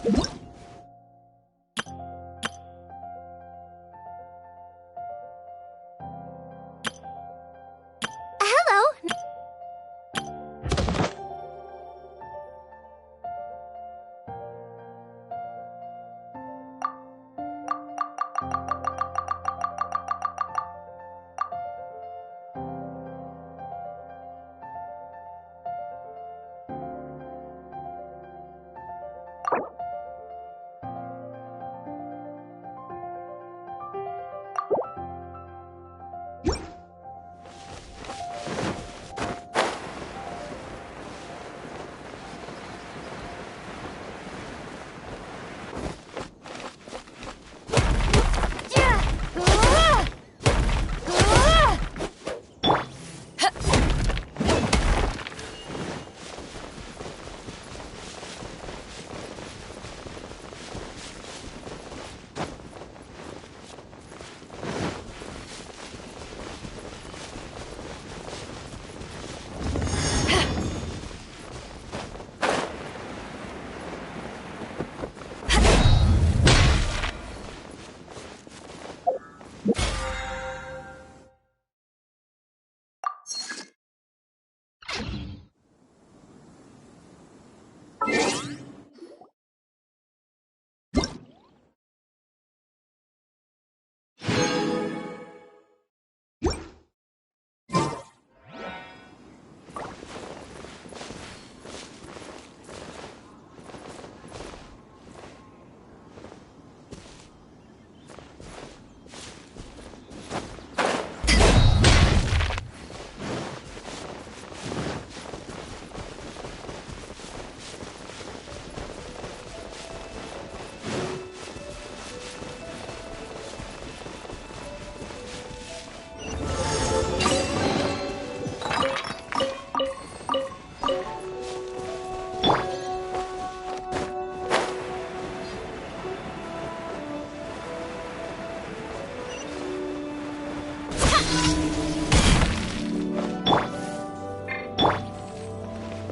Hello.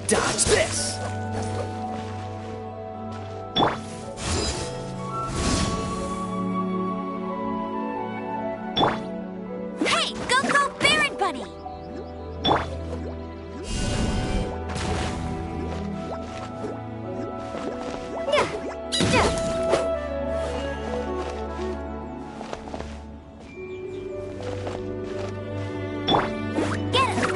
Dodge this! Hey, go, Baron Bunny! Get him!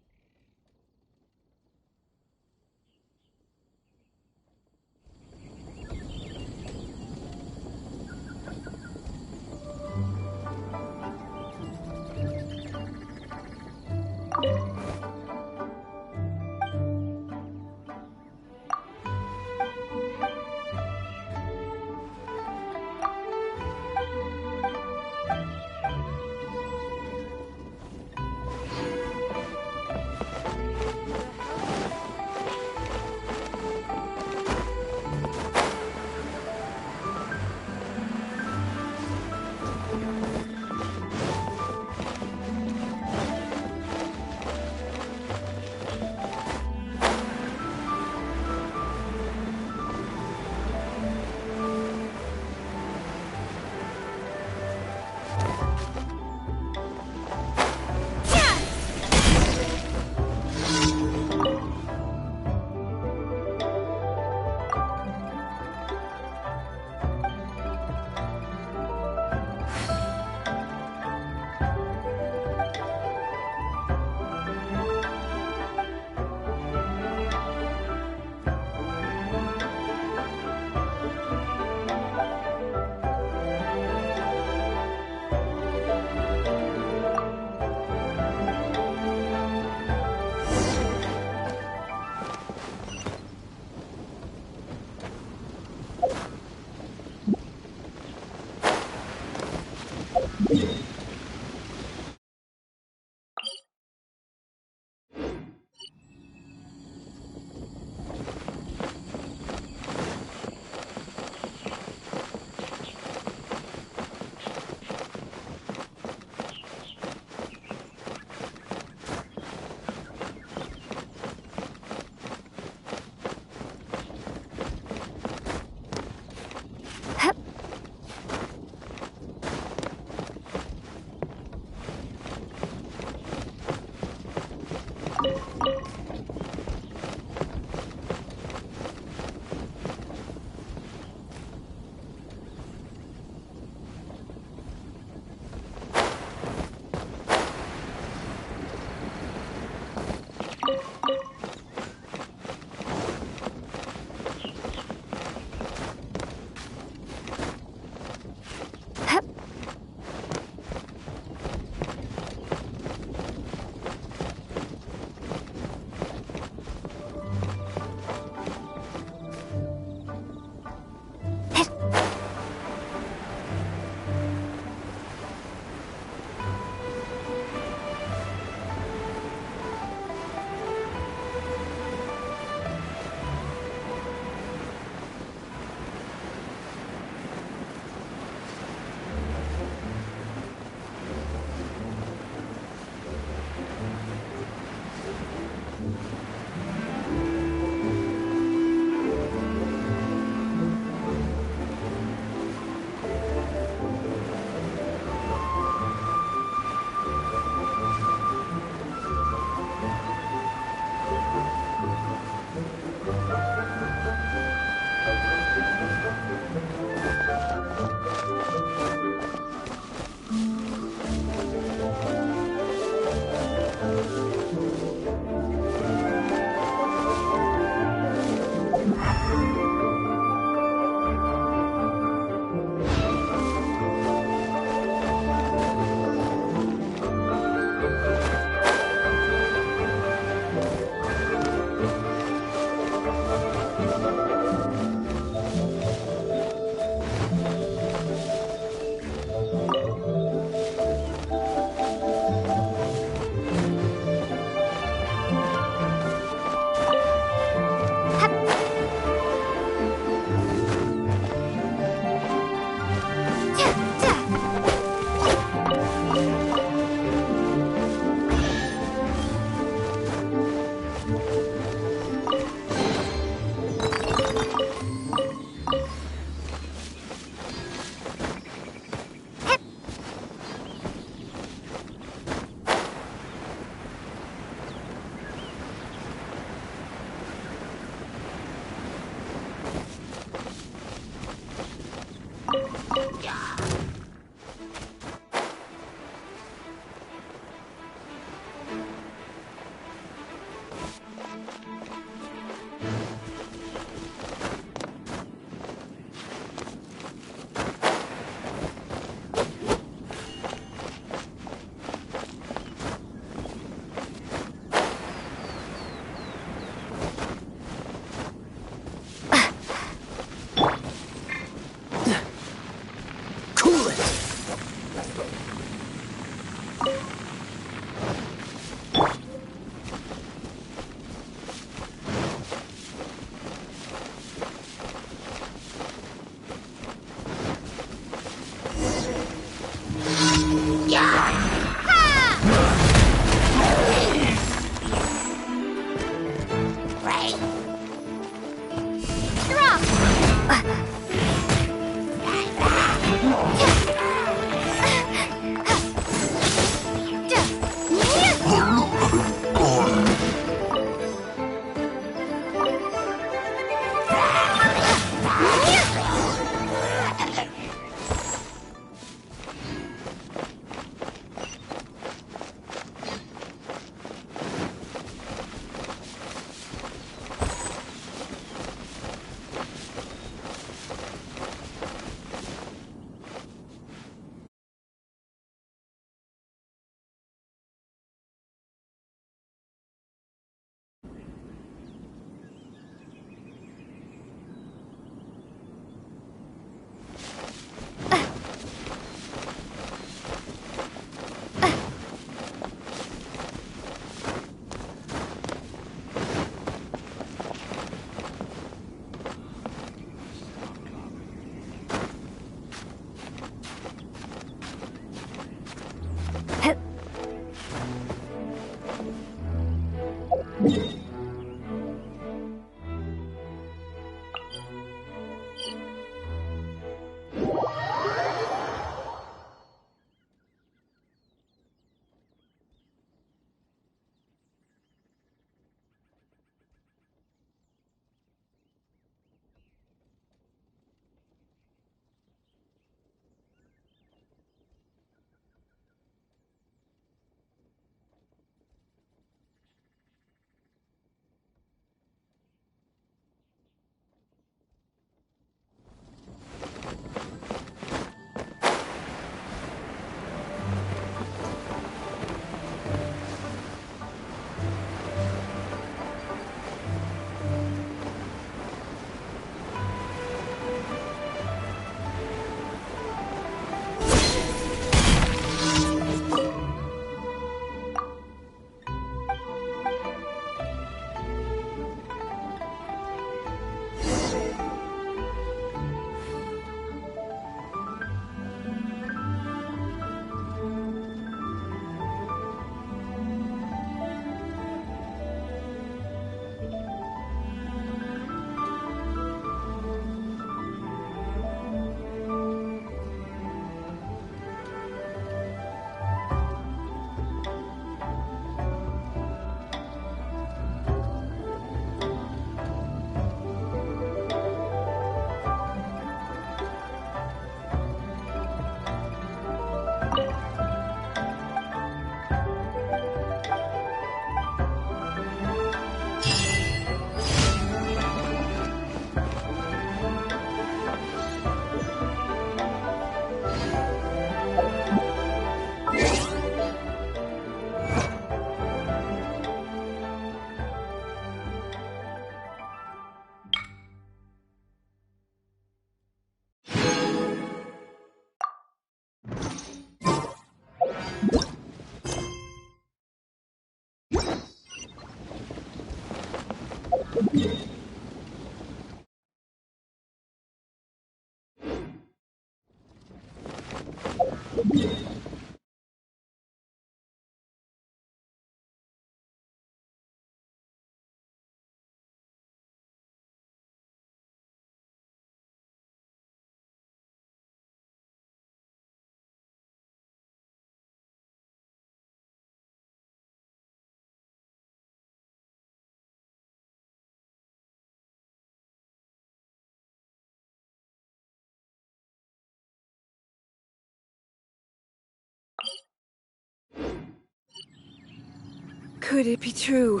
Could it be true?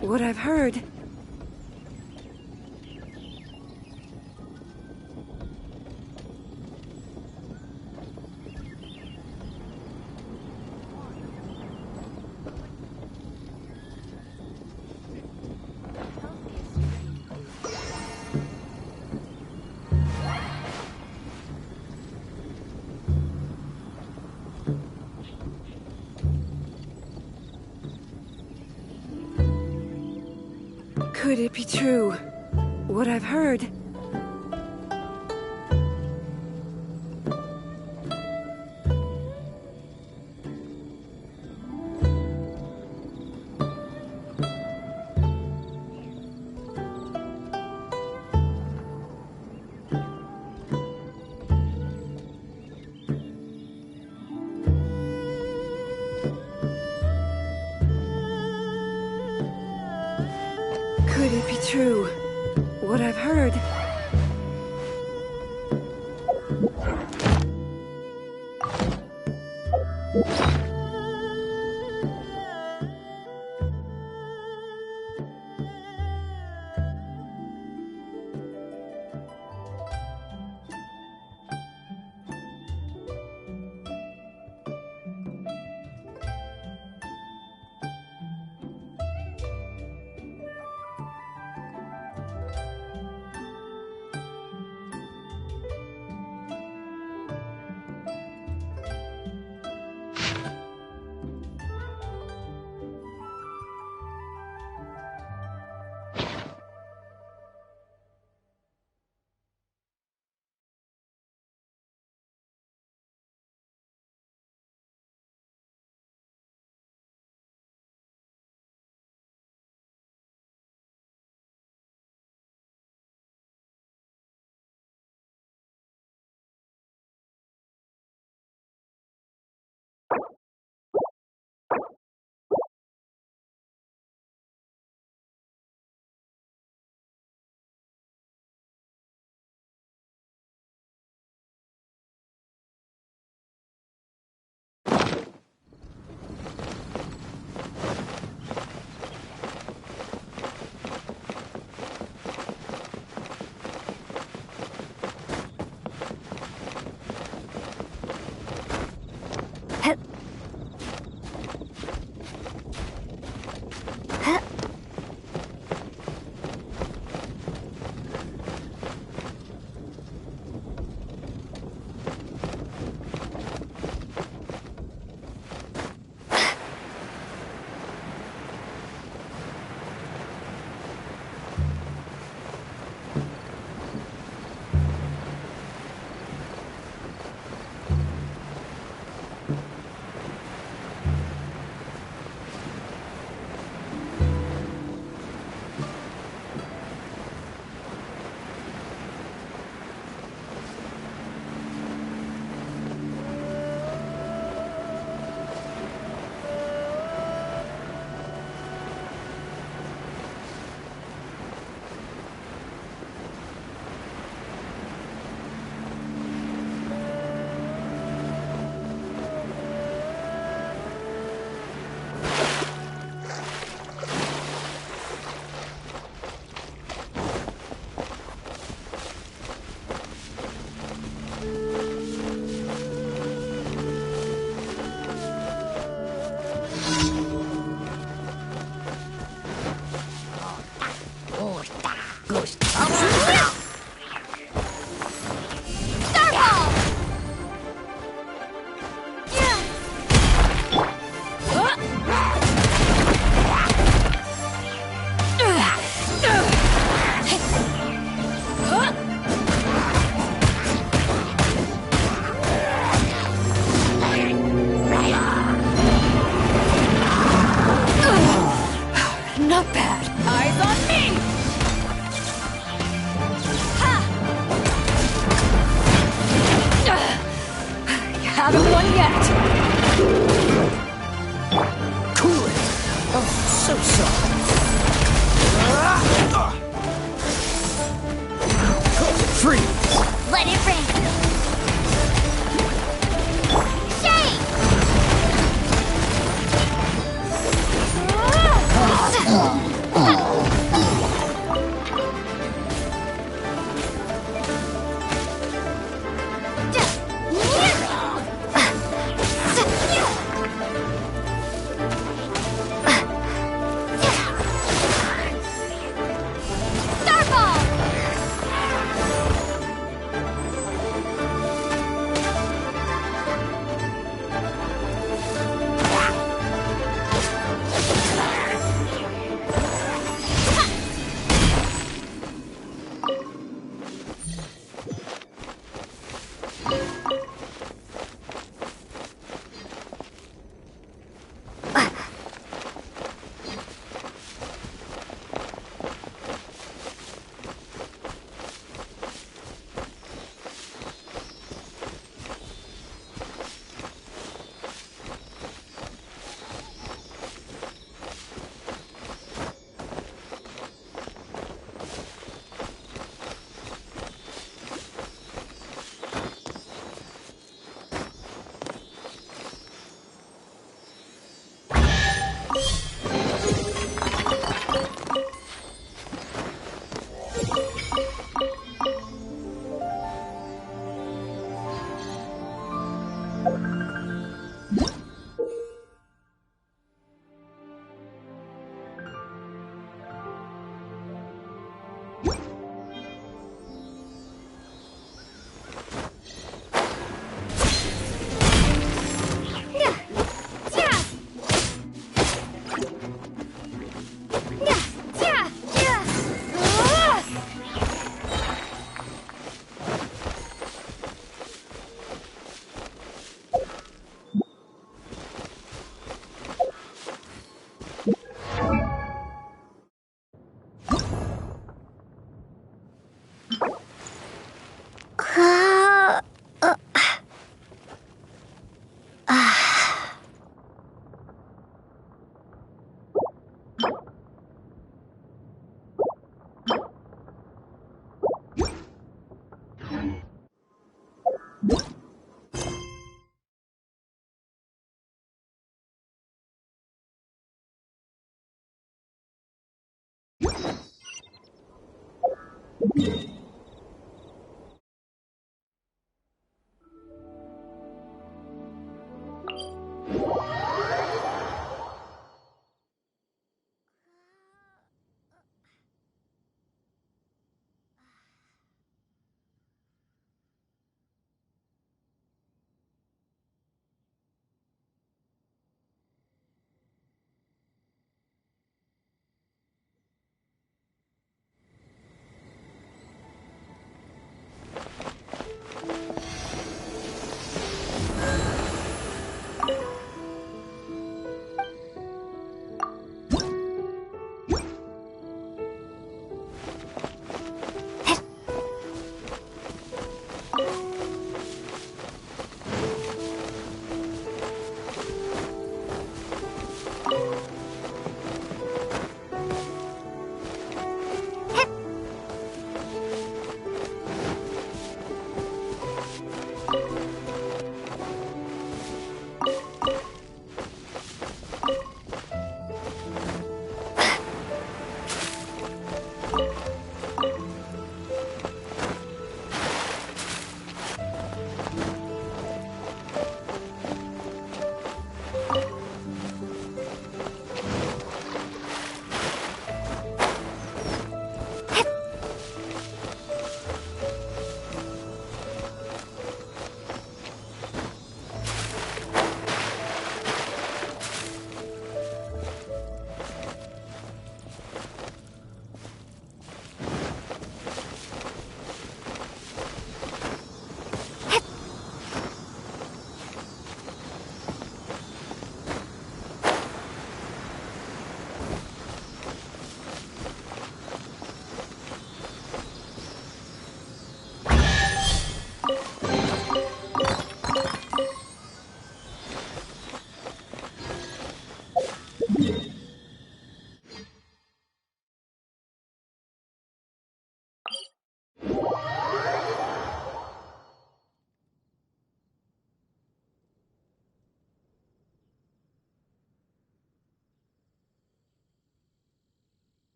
What I've heard? Could it be true? What I've heard? Could it be true? What I've heard?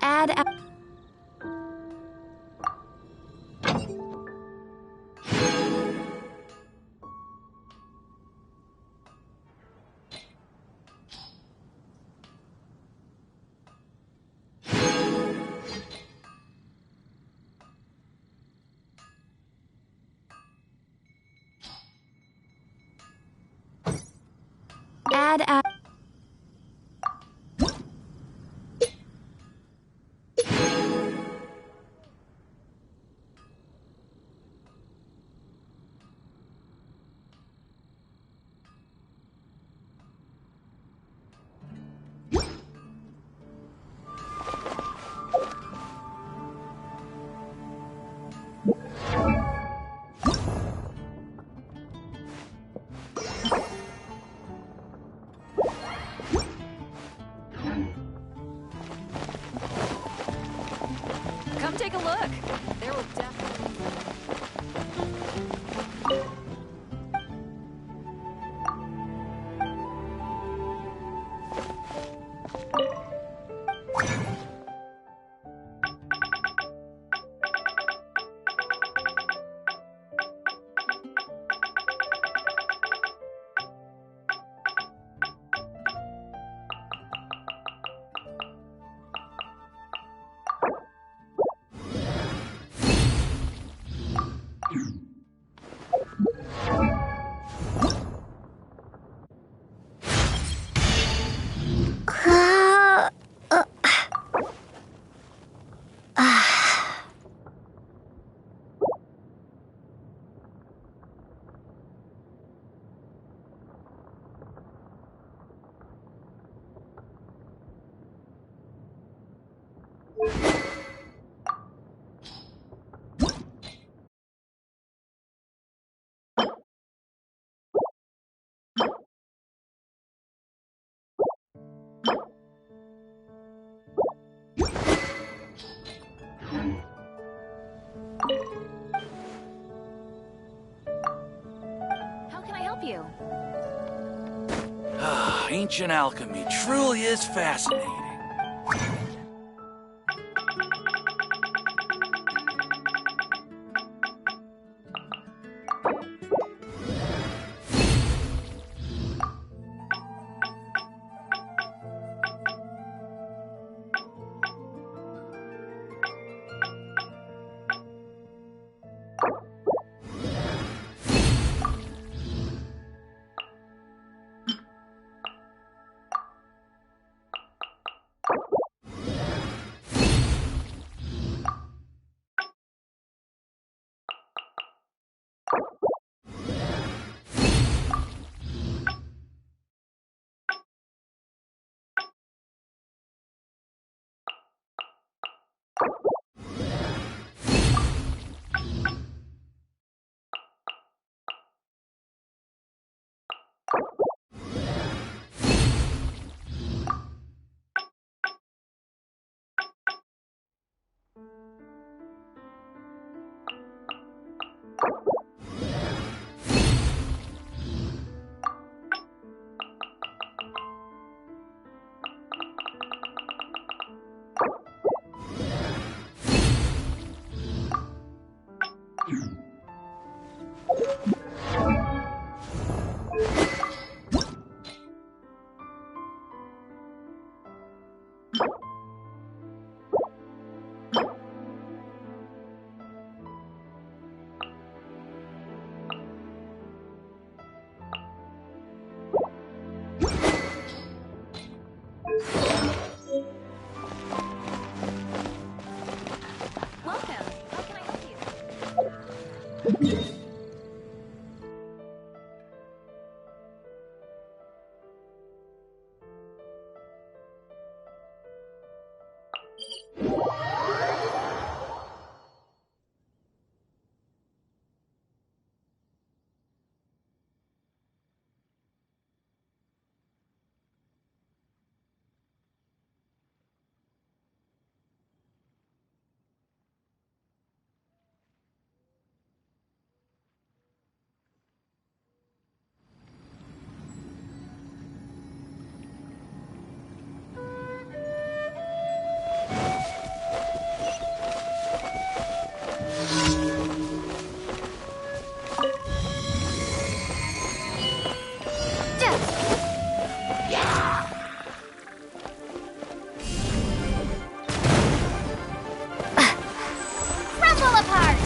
Add. Add. take a look. There will definitely... How can I help you? Ancient alchemy truly is fascinating. Welcome. How can I help you? Crumble apart!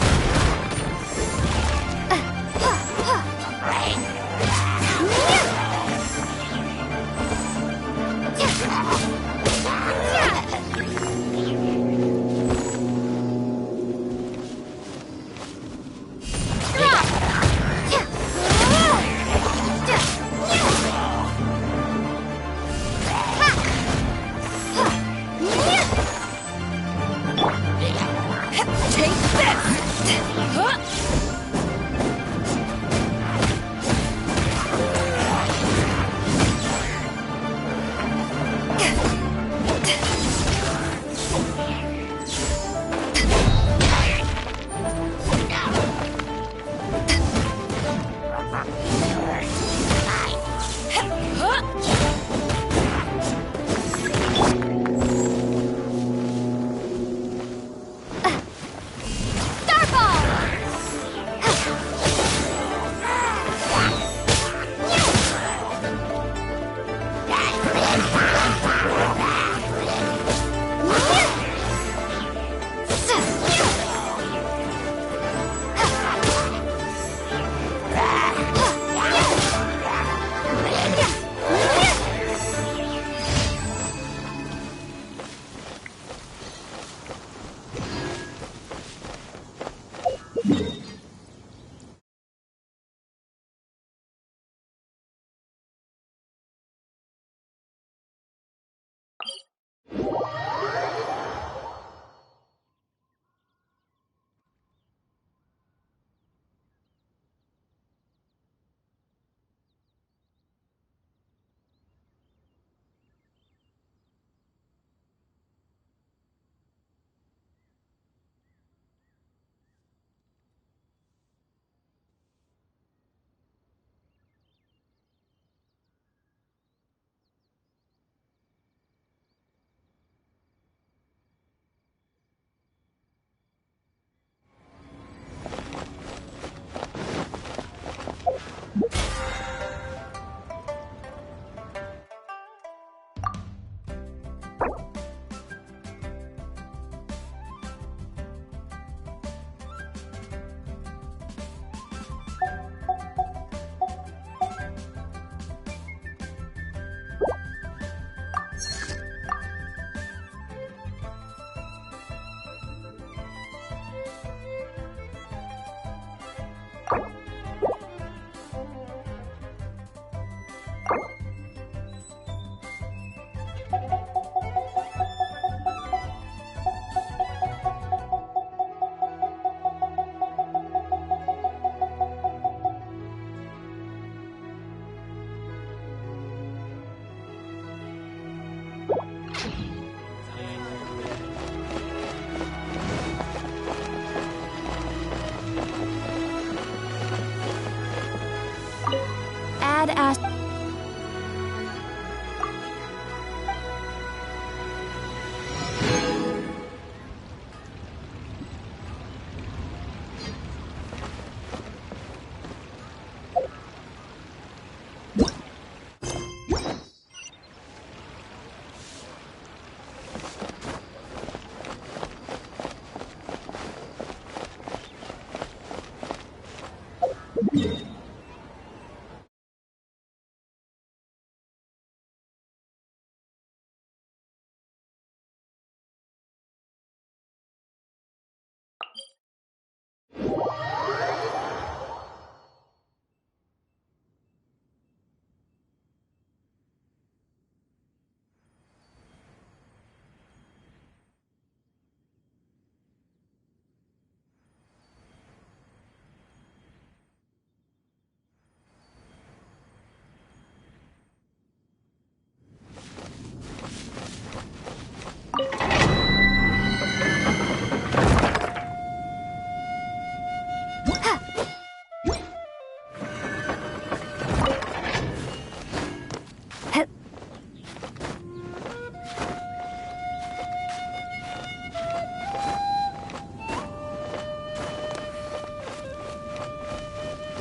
Add as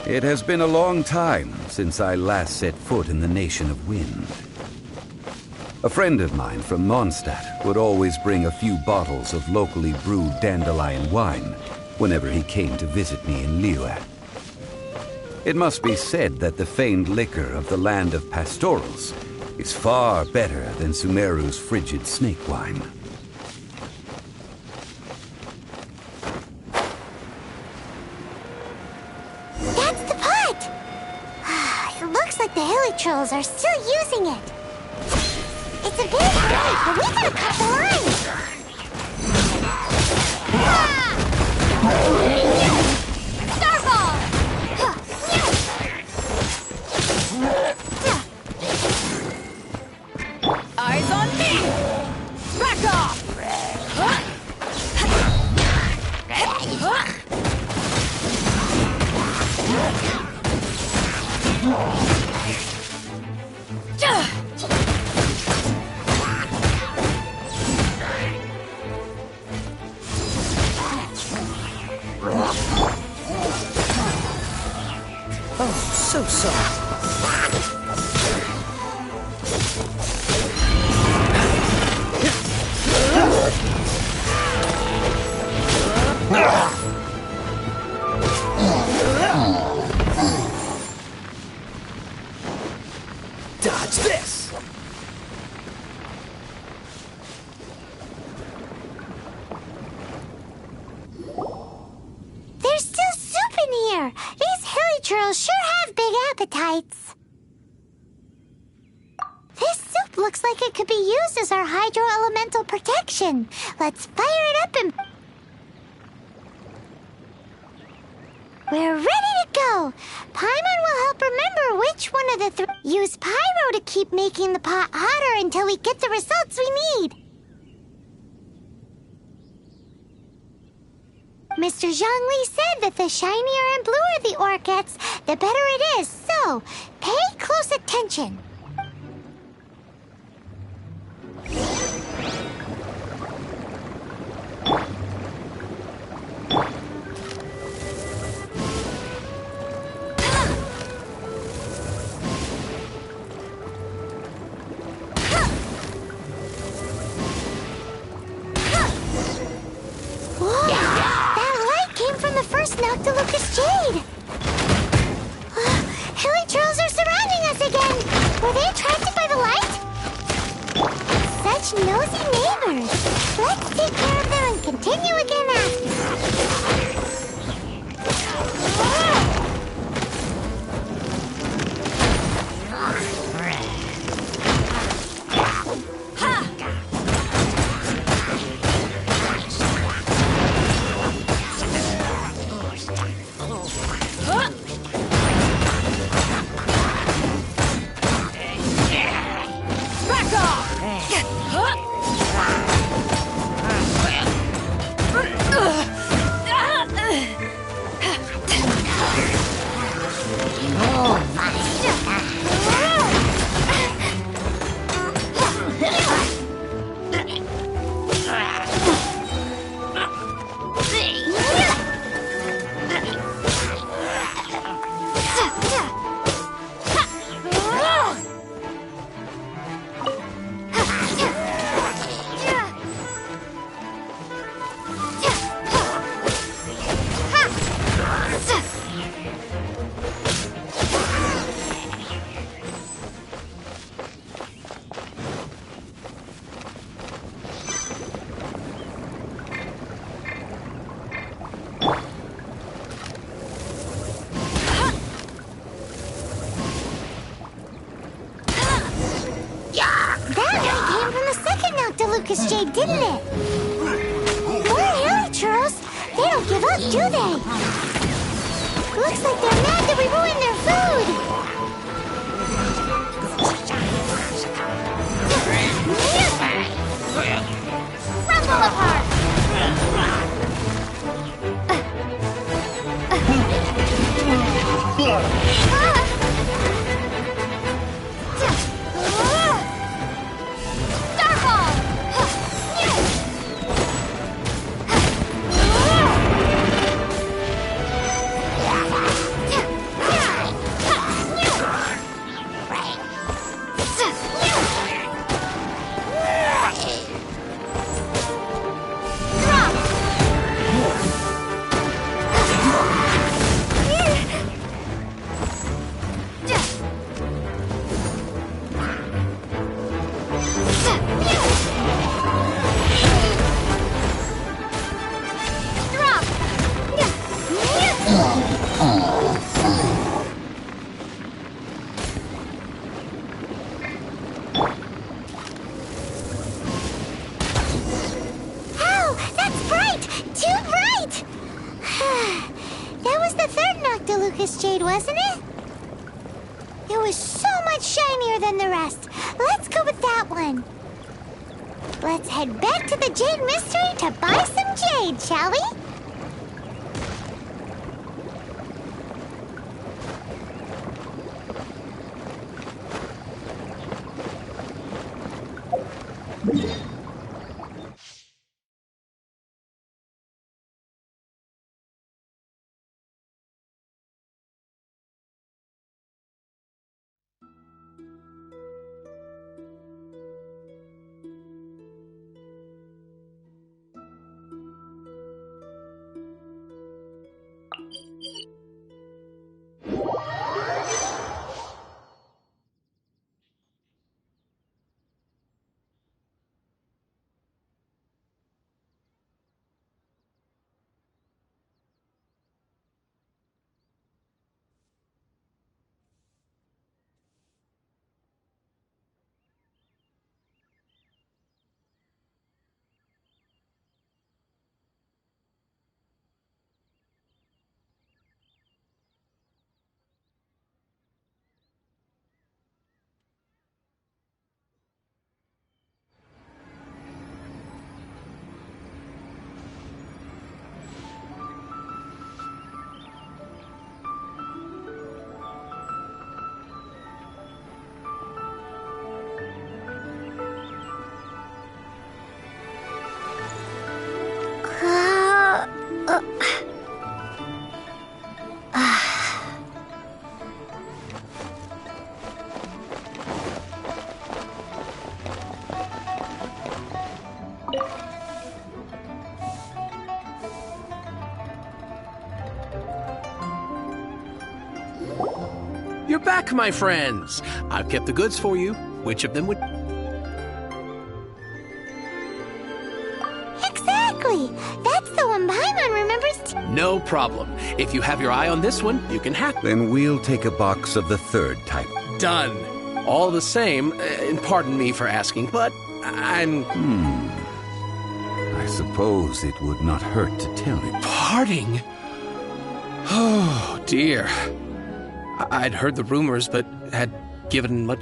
It has been a long time since I last set foot in the Nation of Wind. A friend of mine from Mondstadt would always bring a few bottles of locally brewed dandelion wine whenever he came to visit me in Liyue. It must be said that the famed liquor of the land of pastorals is far better than Sumeru's frigid snake wine. That's the pot! It looks like the hilly trolls are still using it. It's a bit big, but we gotta cut the line! Starball! Eyes on me! Back off! Oh, so soft. Dodge this! There's still soup in here! These hilly trolls sure have big appetites. This soup Looks like it could be used as our hydro-elemental protection. Let's fire it up and... We're ready to go! Paimon will help remember which one of the three... Use Pyro to keep making the pot hotter until we get the results we need. Mr. Zhongli said that the shinier and bluer the ore gets, the better it is. So, pay close attention. First Noctilucous Jade! Hilichurls are surrounding us again! Were they attracted by the light? Such nosy neighbors! Let's take care of them and continue again after. Lucas Jade, didn't it? Poor Hilichurls. They don't give up, do they? Looks like they're mad that we ruined their food. Rumble apart. Jade, wasn't it? It was so much shinier than the rest. Let's go with that one. Let's head back to the Jade Mystery to buy some jade, shall we? back, my friends. I've kept the goods for you. Which of them would... Exactly! That's the one Paimon remembers. No problem. If you have your eye on this one, you can hack. Then we'll take a box of the third type. Done. All the same, and pardon me for asking, but I'm... I suppose it would not hurt to tell you. Parting? Oh, dear. I'd heard the rumors, but had given much...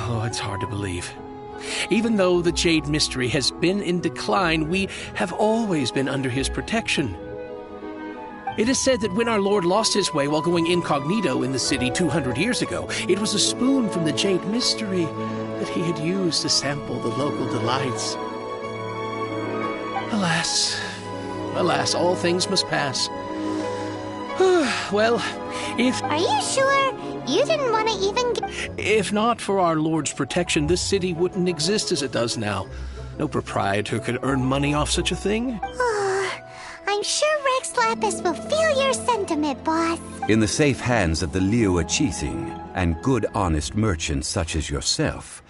Oh, it's hard to believe. Even though the Jade Mystery has been in decline, we have always been under his protection. It is said that when our Lord lost his way while going incognito in the city 200 years ago, it was a spoon from the Jade Mystery that he had used to sample the local delights. Alas, alas, all things must pass. Well, if... Are you sure? You didn't want to even If not for our Lord's protection, this city wouldn't exist as it does now. No proprietor could earn money off such a thing. I'm sure Rex Lapis will feel your sentiment, boss. In the safe hands of the Liu Chising and good honest merchants such as yourself,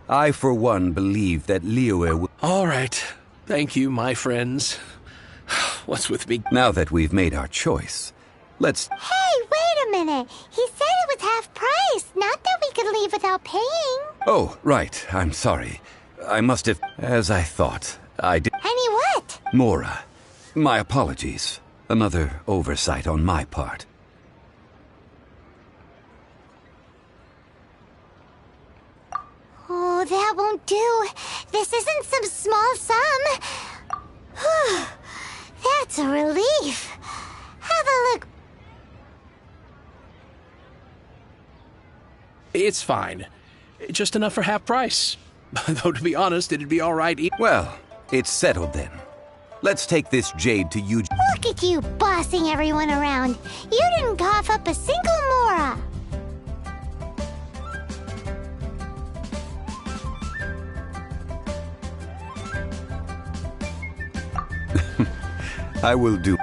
I for one believe that Liu will... All right. Thank you, my friends. What's with me? Now that we've made our choice, let's... Hey, wait a minute. He said it was half price, not that we could leave without paying. Oh, right. I'm sorry. I must have... As I thought, I did... Any what? Mora, my apologies. Another oversight on my part. Oh, that won't do. This isn't some small sum. Whew. That's a relief. Have a look. It's fine. Just enough for half price. Though, to be honest, it'd be all right. Well, it's settled then. Let's take this jade to you. Look at you bossing everyone around. You didn't cough up a single Mora. I will do.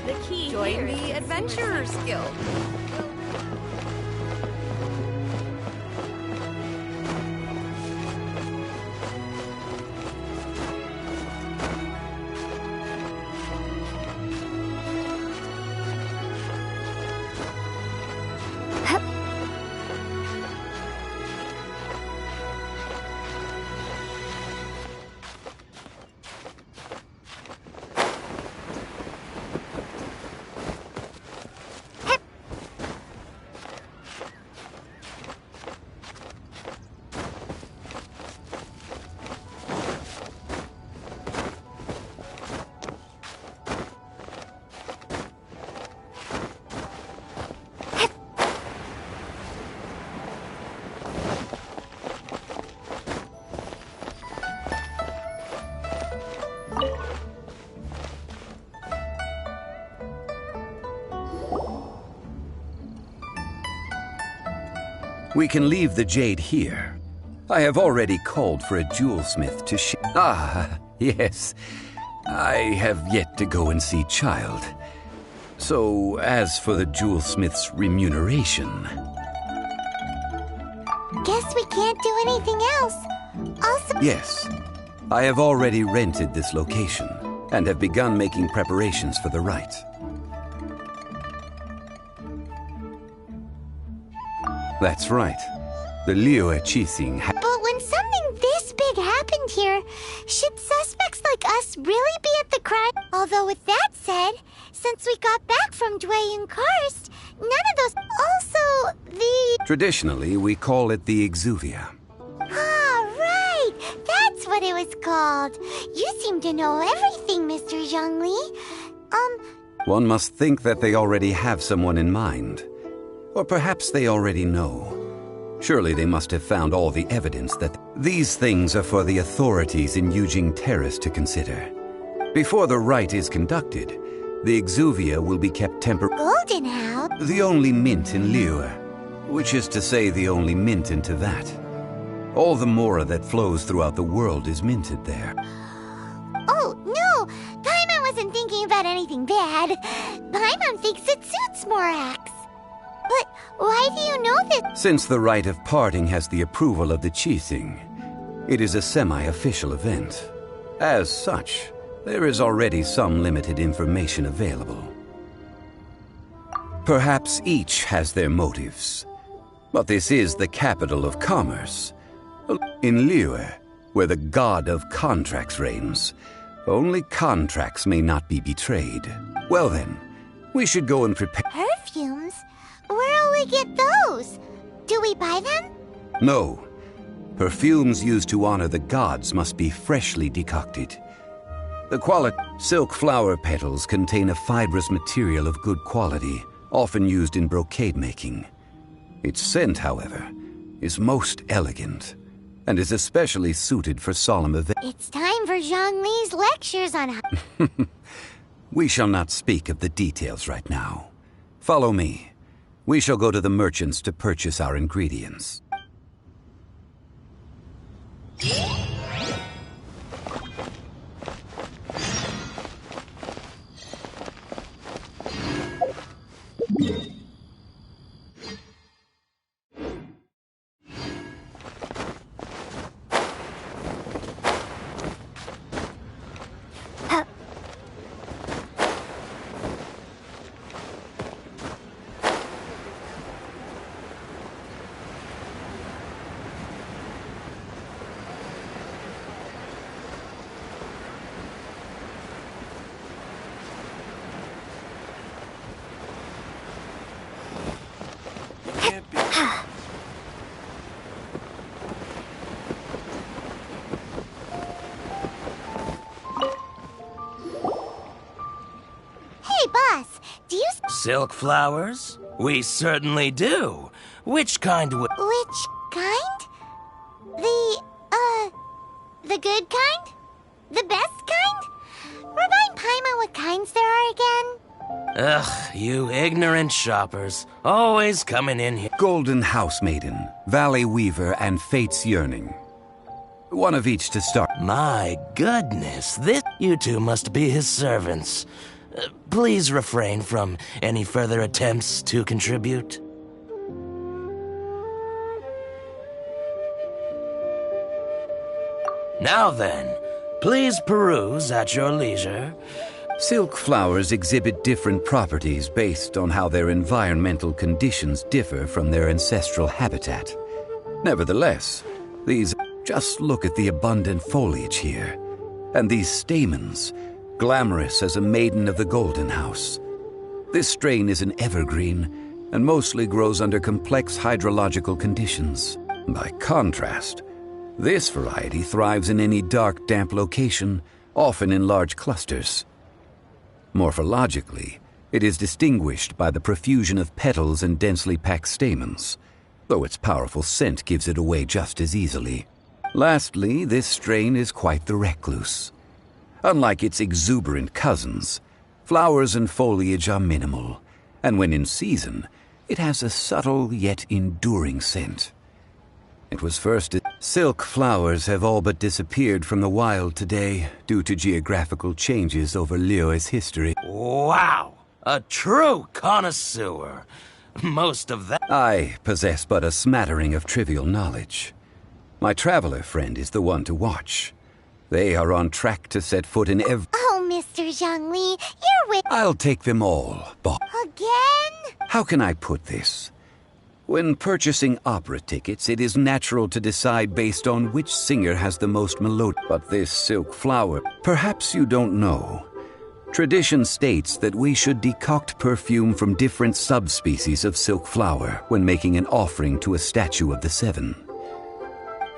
The key. Join the Adventurers Guild. We can leave the jade here. I have already called for a jewelsmith to yes. I have yet to go and see Child. So, as for the jewelsmith's remuneration... Guess we can't do anything else. Also... Yes. I have already rented this location and have begun making preparations for the rite. That's right. The Liu Chising But when something this big happened here, should suspects like us really be at the crime? Although with that said, since we got back from Dwayne Karst, none of those... Also, the... Traditionally, we call it the Exuvia. Ah, right! That's what it was called. You seem to know everything, Mr. Zhongli. One must think that they already have someone in mind. Or perhaps they already know. Surely they must have found all the evidence that these things are for the authorities in Yujing Terrace to consider. Before the rite is conducted, the exuvia will be kept Golden House? the only mint in Liyue, which is to say the only mint in Teyvat. All the mora that flows throughout the world is minted there. Oh, no! Paimon wasn't thinking about anything bad. Paimon thinks it suits Morax. But why do you know that? Since the rite of parting has the approval of the Qixing, it is a semi-official event. As such, there is already some limited information available. Perhaps each has their motives, but this is the capital of commerce. In Liyue, where the god of contracts reigns, only contracts may not be betrayed. Well then, we should go and prepare. Perfumes? Where'll we get those? Do we buy them? No. Perfumes used to honor the gods must be freshly decocted. The silk flower petals contain a fibrous material of good quality, often used in brocade making. Its scent, however, is most elegant, and is especially suited for solemn events. It's time for Zhongli's lectures on how... We shall not speak of the details right now. Follow me. We shall go to the merchants to purchase our ingredients. Silk flowers? We certainly do. Which kind would... Which kind? The good kind? The best kind? Remind Paimon what kinds there are again? Ugh, you ignorant shoppers. Always coming in here. Golden House Maiden, Valley Weaver, and Fate's Yearning. One of each to start. My goodness, you two must be his servants. Please refrain from any further attempts to contribute. Now then, please peruse at your leisure. Silk flowers exhibit different properties based on how their environmental conditions differ from their ancestral habitat. Nevertheless, just look at the abundant foliage here, and these stamens, glamorous as a maiden of the Golden House. This strain is an evergreen, and mostly grows under complex hydrological conditions. By contrast, this variety thrives in any dark, damp location, often in large clusters. Morphologically, it is distinguished by the profusion of petals and densely packed stamens, though its powerful scent gives it away just as easily. Lastly, this strain is quite the recluse. Unlike its exuberant cousins, flowers and foliage are minimal, and when in season, it has a subtle yet enduring scent. It was first... Silk flowers have all but disappeared from the wild today due to geographical changes over Liyue's history. Wow! A true connoisseur. Most of that... I possess but a smattering of trivial knowledge. My traveler friend is the one to watch. They are on track to set foot in Oh, Mr. Zhongli, you're with... I'll take them all, boss. Again? How can I put this? When purchasing opera tickets, it is natural to decide based on which singer has the most melody. But this silk flower, perhaps you don't know. Tradition states that we should decoct perfume from different subspecies of silk flower when making an offering to a statue of the Seven.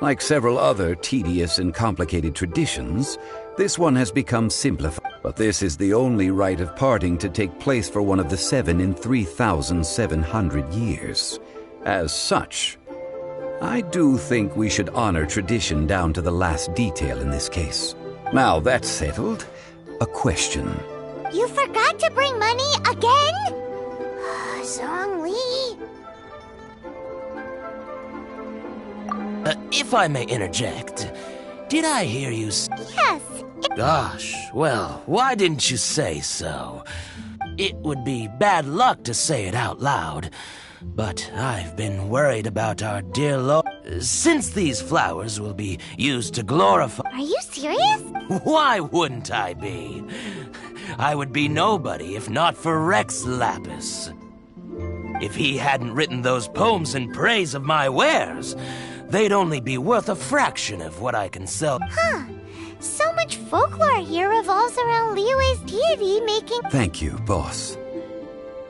Like several other tedious and complicated traditions, this one has become simplified. But this is the only rite of parting to take place for one of the Seven in 3,700 years. As such, I do think we should honor tradition down to the last detail in this case. Now that's settled, a question. You forgot to bring money again? Zhongli. If I may interject, did I hear you Yes. Gosh, well, why didn't you say so? It would be bad luck to say it out loud, but I've been worried about our dear Lord. Since these flowers will be used to glorify... Are you serious? Why wouldn't I be? I would be nobody if not for Rex Lapis. If he hadn't written those poems in praise of my wares, they'd only be worth a fraction of what I can sell. Huh. So much folklore here revolves around Liyue's deity making... Thank you, boss.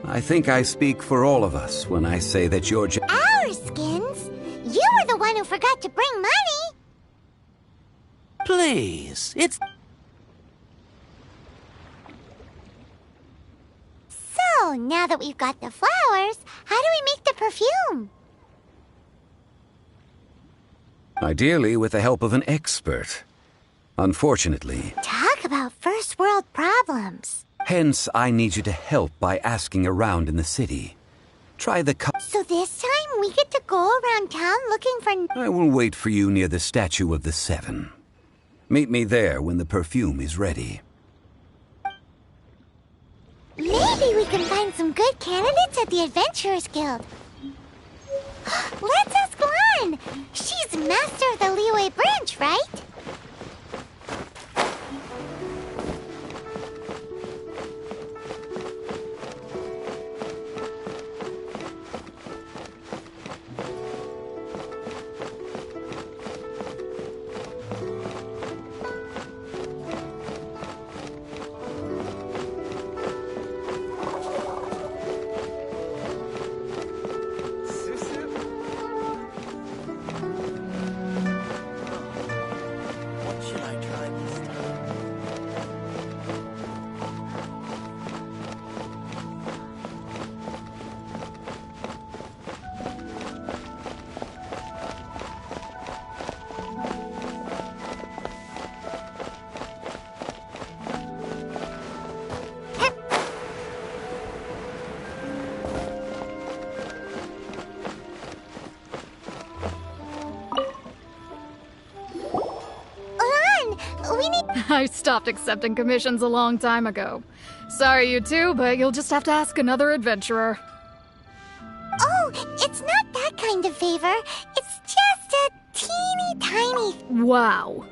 I think I speak for all of us when I say that you're Our skins? You were the one who forgot to bring money! Please, it's... So, now that we've got the flowers, how do we make the perfume? Ideally with the help of an expert. Unfortunately. Talk about first world problems. Hence, I need you to help by asking around in the city. Try the So this time we get to go around town looking for... I will wait for you near the Statue of the Seven. Meet me there when the perfume is ready. Maybe we can find some good candidates at the Adventurers Guild. Let's ask Lan! She's master of the Liyue branch, right? I stopped accepting commissions a long time ago. Sorry, you two, but you'll just have to ask another adventurer. Oh, it's not that kind of favor. It's just a teeny tiny... Wow.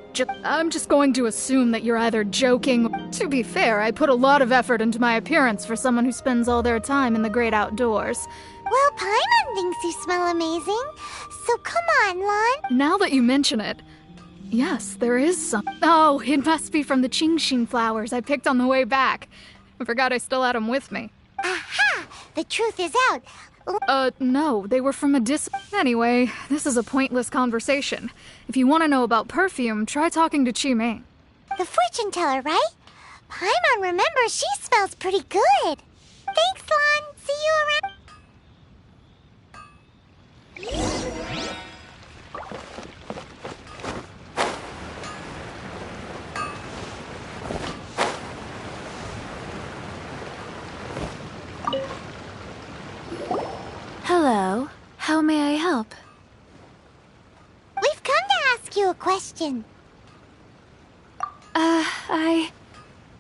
I'm just going to assume that you're either joking... To be fair, I put a lot of effort into my appearance for someone who spends all their time in the great outdoors. Well, Paimon thinks you smell amazing. So come on, Lan. Now that you mention it... Yes, there is some... Oh, it must be from the Genshin flowers I picked on the way back. I forgot I still had them with me. Aha! The truth is out. No, they were from a Anyway, this is a pointless conversation. If you want to know about perfume, try talking to Qimei. The fortune teller, right? Paimon remembers she smells pretty good. Thanks, Lan. See you around. Hello. How may I help? We've come to ask you a question.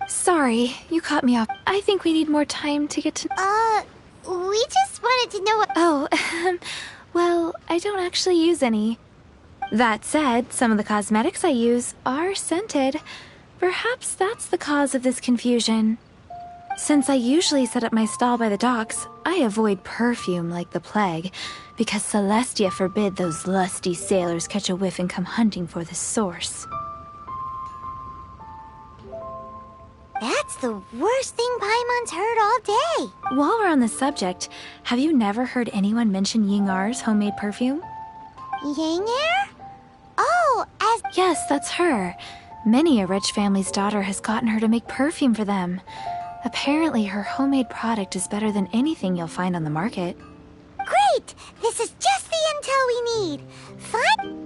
Sorry, you caught me off. I think we need more time to get to... We just wanted to know what... Oh, well, I don't actually use any. That said, some of the cosmetics I use are scented. Perhaps that's the cause of this confusion. Since I usually set up my stall by the docks, I avoid perfume like the plague, because Celestia forbid those lusty sailors catch a whiff and come hunting for the source. That's the worst thing Paimon's heard all day. While we're on the subject, have you never heard anyone mention Yingar's homemade perfume? Yingar? Oh, as... Yes, that's her. Many a rich family's daughter has gotten her to make perfume for them. Apparently, her homemade product is better than anything you'll find on the market. Great! This is just the intel we need. Fun?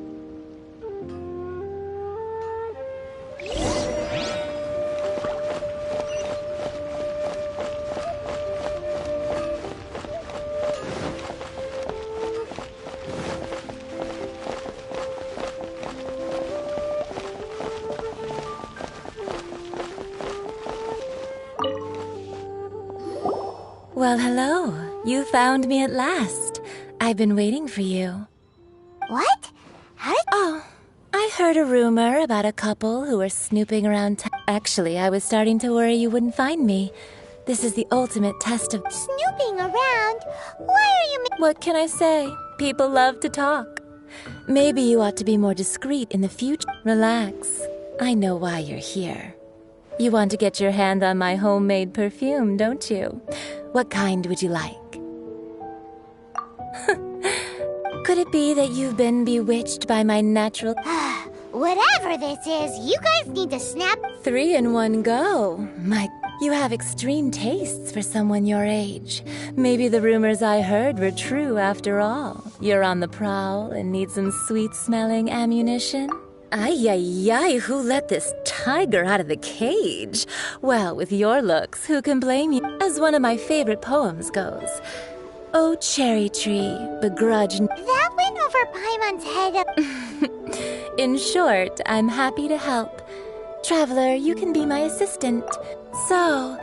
Well, hello. You found me at last. I've been waiting for you. What? How did... Oh, I heard a rumor about a couple who were snooping around Actually, I was starting to worry you wouldn't find me. This is the ultimate test of... Snooping around? Why are you... What can I say? People love to talk. Maybe you ought to be more discreet in the future. Relax. I know why you're here. You want to get your hand on my homemade perfume, don't you? What kind would you like? Could it be that you've been bewitched by my natural... Whatever this is, you guys need to snap... 3 in one go. You have extreme tastes for someone your age. Maybe the rumors I heard were true after all. You're on the prowl and need some sweet-smelling ammunition? Ay, ay, ay, who let this tiger out of the cage? Well, with your looks, who can blame you? As one of my favorite poems goes, "Oh, cherry tree, begrudge..." That went over Paimon's head. In short, I'm happy to help. Traveler, you can be my assistant. So,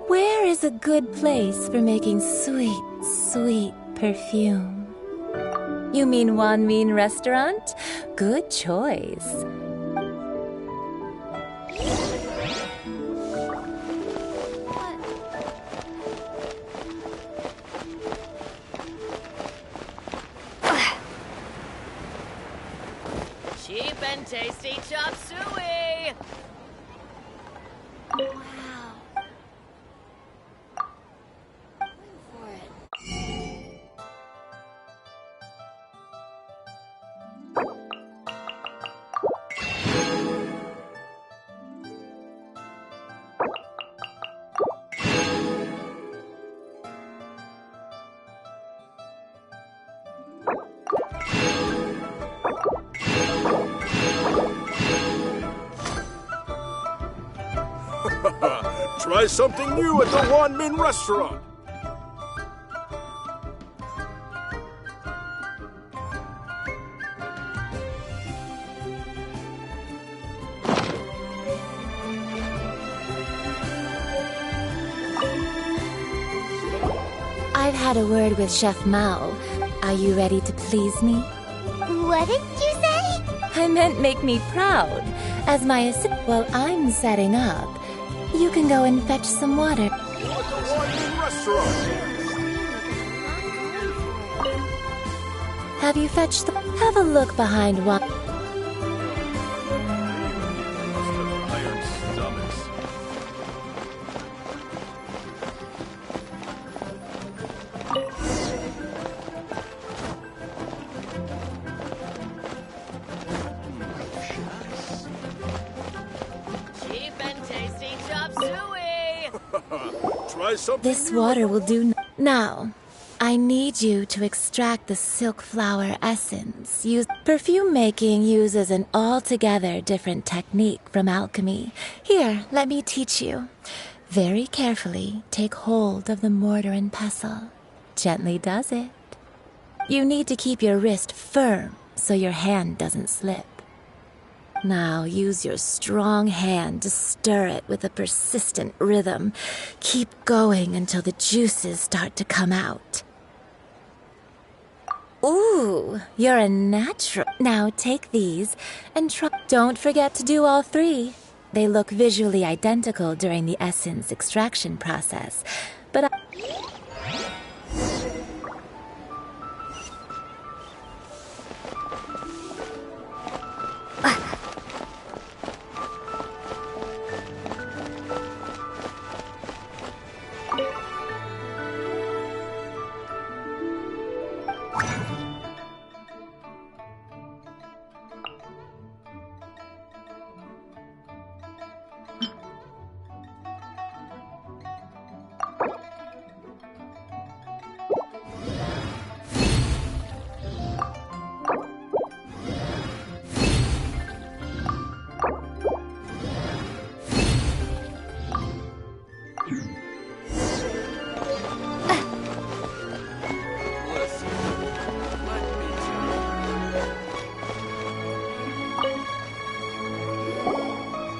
where is a good place for making sweet, sweet perfume? You mean Wanmin Restaurant? Good choice. Cheap and tasty chop suey! Wow. Going for it. Try something new at the Wanmin Restaurant. I've had a word with Chef Mao. Are you ready to please me? What did you say? I meant make me proud. As my assistant, while I'm setting up, you can go and fetch some water. Wanmin Restaurant. Have you fetched the... Have a look behind one. Iron stomachs. Cheap and tasty chop suey! Try something This new. water will do... Now, I need you to extract the silk flower essence. Perfume making uses an altogether different technique from alchemy. Here, let me teach you. Very carefully, take hold of the mortar and pestle. Gently does it. You need to keep your wrist firm so your hand doesn't slip. Now use your strong hand to stir it with a persistent rhythm. Keep going until the juices start to come out. Ooh, you're a natural. Now take these and try. Don't forget to do all 3. They look visually identical during the essence extraction process, but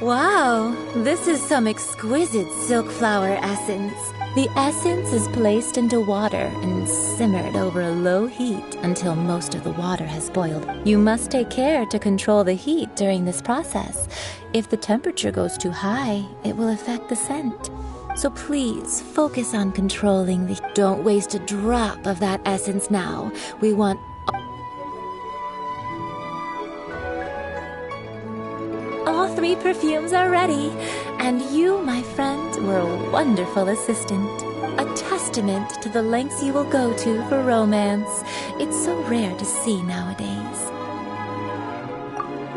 Wow, this is some exquisite silk flower essence. The essence is placed into water and simmered over a low heat until most of the water has boiled. You must take care to control the heat during this process. If the temperature goes too high, it will affect the scent. So please focus on controlling the... Don't waste a drop of that essence now. We want... All 3 perfumes are ready, and you, my friend, were a wonderful assistant. A testament to the lengths you will go to for romance. It's so rare to see nowadays.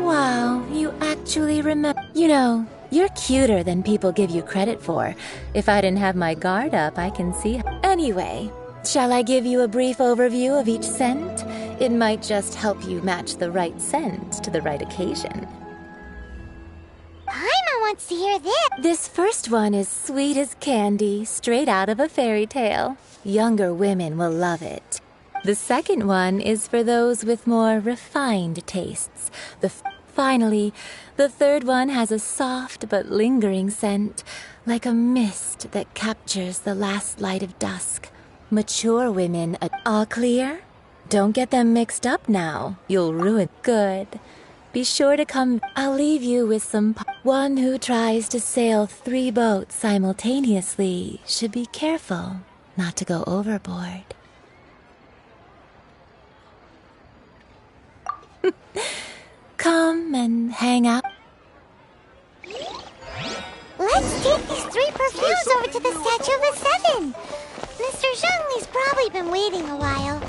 Wow, you actually remember... You know, you're cuter than people give you credit for. If I didn't have my guard up, I can see... Anyway, shall I give you a brief overview of each scent? It might just help you match the right scent to the right occasion. Paimon wants to hear this. This first one is sweet as candy, straight out of a fairy tale. Younger women will love it. The second one is for those with more refined tastes. Finally, the third one has a soft but lingering scent, like a mist that captures the last light of dusk. Mature women, all clear? Don't get them mixed up now. You'll ruin good. Be sure to come. I'll leave you with some... One who tries to sail 3 boats simultaneously should be careful not to go overboard. Come and hang out. Let's take these 3 perfumes over to the Statue of the Seven. Mr. Zhongli's probably been waiting a while.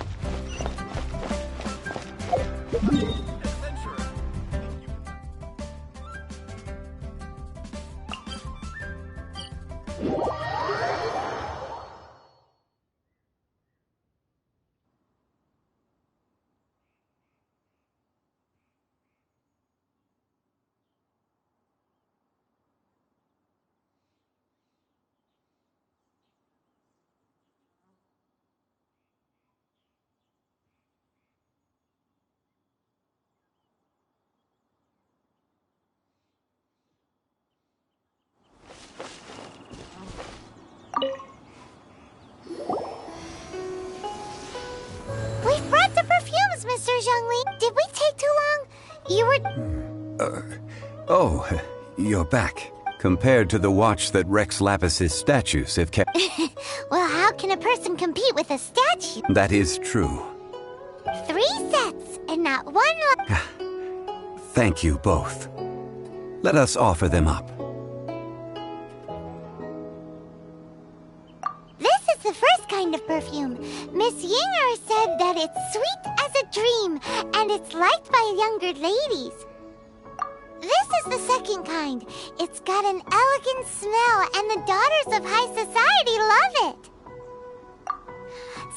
We've brought the perfumes, Mr. Zhongli. Did we take too long? You were... Oh, you're back. Compared to the watch that Rex Lapis's statues have kept... Well, how can a person compete with a statue? That is true. 3 sets, and not 1 Thank you both. Let us offer them up. This is the first kind of perfume. Miss Yinger said that it's sweet as a dream, and it's liked by younger ladies. This is the second kind. It's got an elegant smell, and the daughters of high society love it.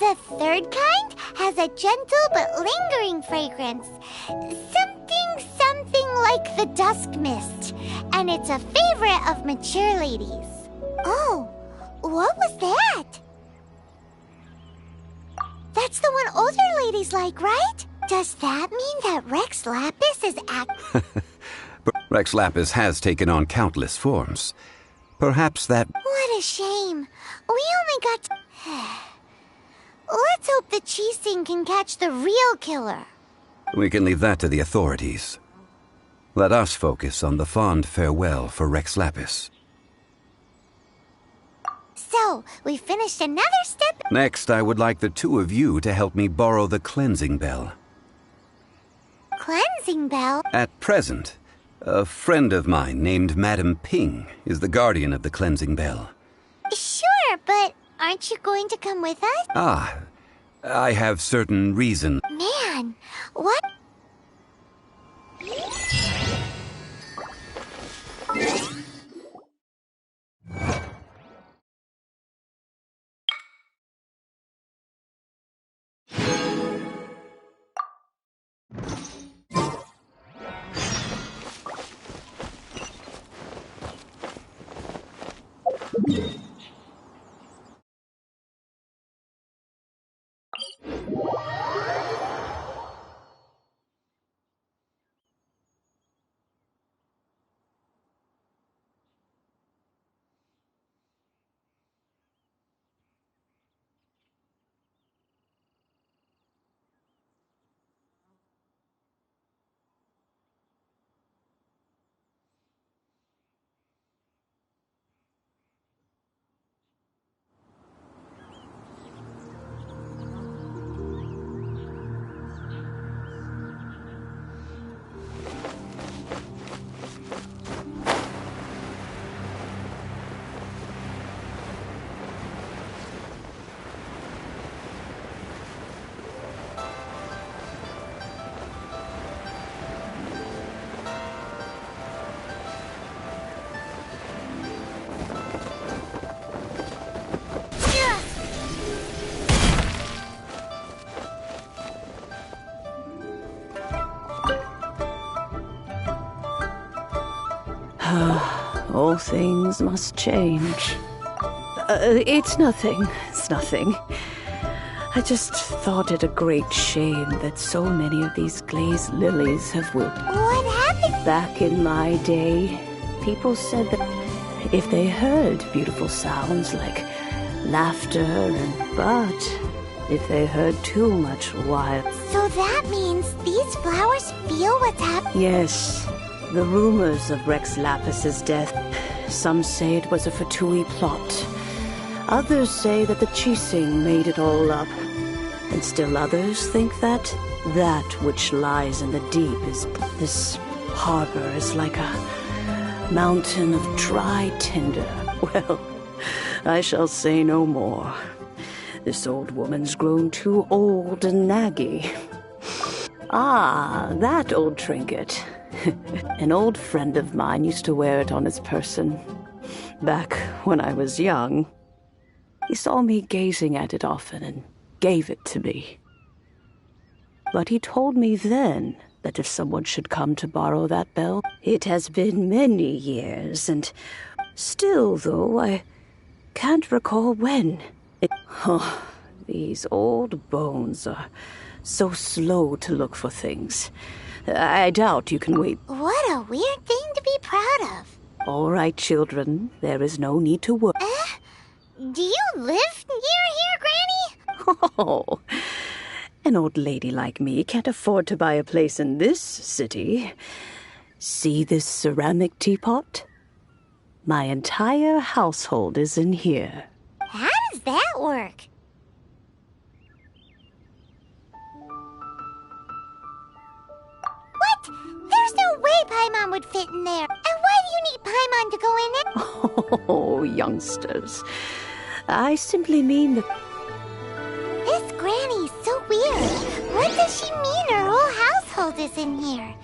The third kind has a gentle but lingering fragrance. Something like the dusk mist. And it's a favorite of mature ladies. Oh, what was that? That's the one older ladies like, right? Does that mean that Rex Lapis is Rex Lapis has taken on countless forms. Perhaps that... What a shame. We only got... Let's hope the Qixing can catch the real killer. We can leave that to the authorities. Let us focus on the fond farewell for Rex Lapis. So, we finished another step. Next, I would like the 2 of you to help me borrow the cleansing bell. Cleansing bell? At present, a friend of mine named Madame Ping is the guardian of the cleansing bell. Sure, but aren't you going to come with us? Ah, I have certain reason. Man, what? All things must change. It's nothing. It's nothing. I just thought it a great shame that so many of these glazed lilies have withered. What happened? Back in my day, people said that if they heard beautiful sounds like laughter but if they heard too much wild... So that means these flowers feel what's happening? Yes. The rumors of Rex Lapis's death. Some say it was a Fatui plot. Others say that the Chising made it all up. And still others think that which lies in the deep is... This harbor is like a mountain of dry tinder. Well, I shall say no more. This old woman's grown too old and naggy. Ah, that old trinket. An old friend of mine used to wear it on his person. Back when I was young. He saw me gazing at it often and gave it to me. But he told me then that if someone should come to borrow that bell... It has been many years, and still, though, I can't recall when. Oh, these old bones are so slow to look for things. I doubt you can wait. What a weird thing to be proud of. All right, children. There is no need to worry. Do you live near here, Granny? Oh, an old lady like me can't afford to buy a place in this city. See this ceramic teapot? My entire household is in here. How does that work? What? There's no way Paimon would fit in there. And why do you need Paimon to go in there? Oh, youngsters. I simply mean that... This Granny's so weird. What does she mean her whole household is in here?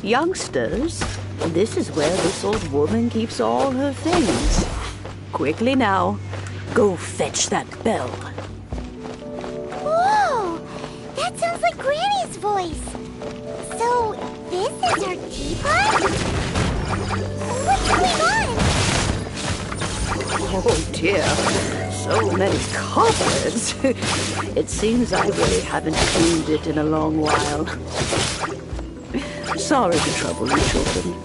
Youngsters, this is where this old woman keeps all her things. Quickly now, go fetch that bell. Whoa! That sounds like Granny's voice. So, this is her teapot? What's going on? Oh dear, so many cobwebs. It seems I really haven't cleaned it in a long while. Sorry to trouble you, children.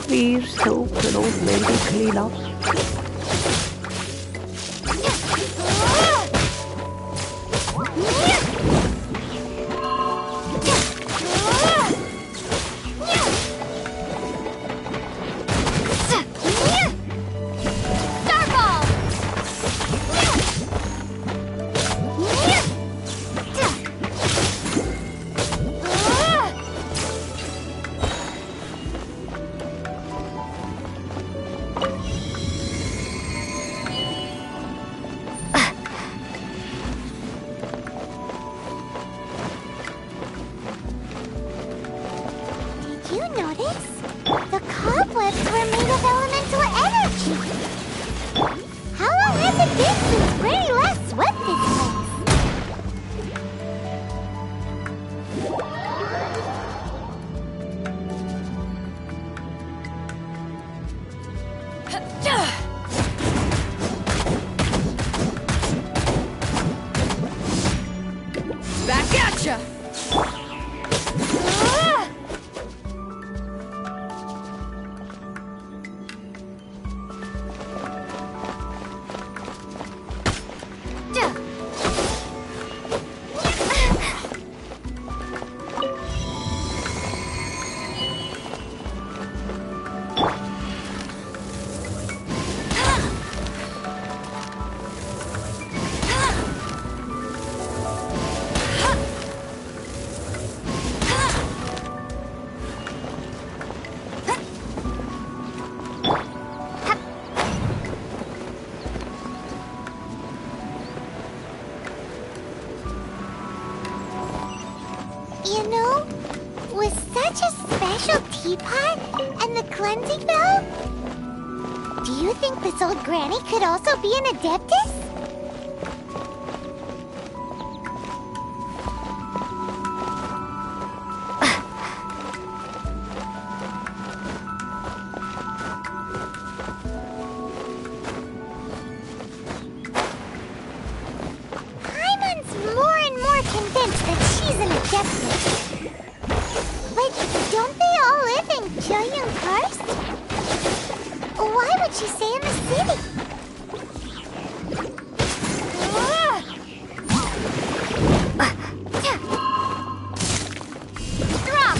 Please help an old lady clean up. You know, with such a special teapot and the cleansing valve, do you think this old granny could also be an adeptus? Paimon's more and more convinced that she's an adeptus. But don't they all live in Jiuyun Karst? Why would she stay in the city? Drop!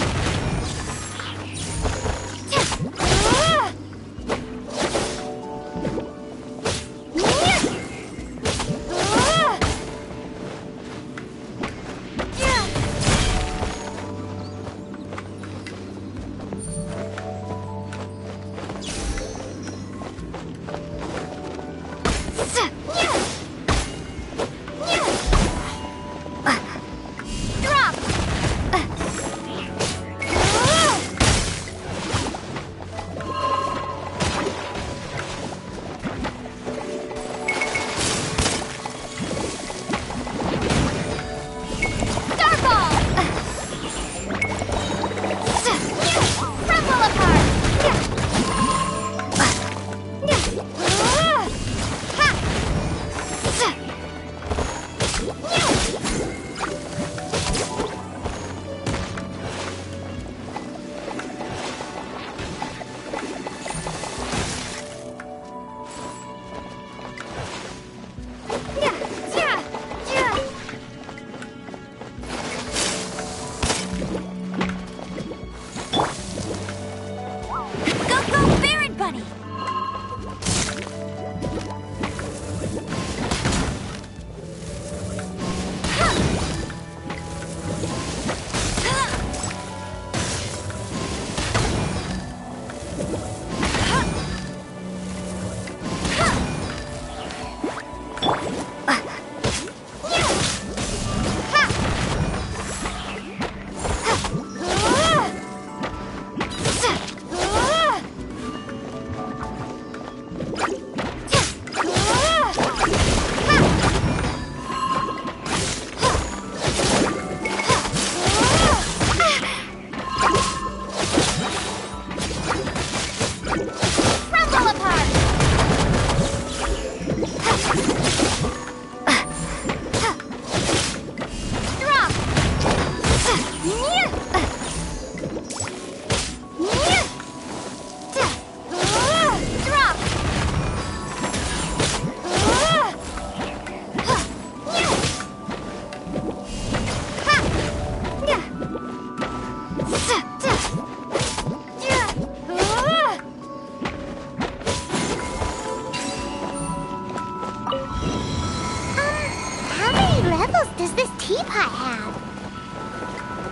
teapot have?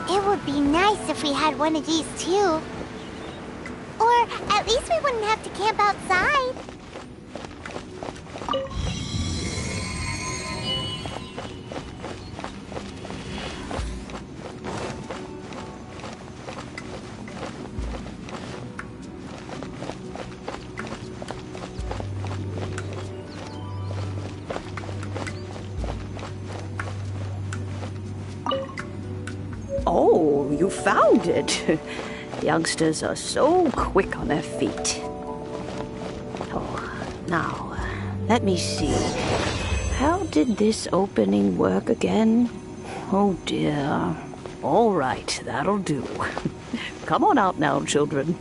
It would be nice if we had one of these too. Or at least we wouldn't have to camp outside. Oh, you found it. Youngsters are so quick on their feet. Oh, now, let me see. How did this opening work again? Oh dear. All right, that'll do. Come on out now, children.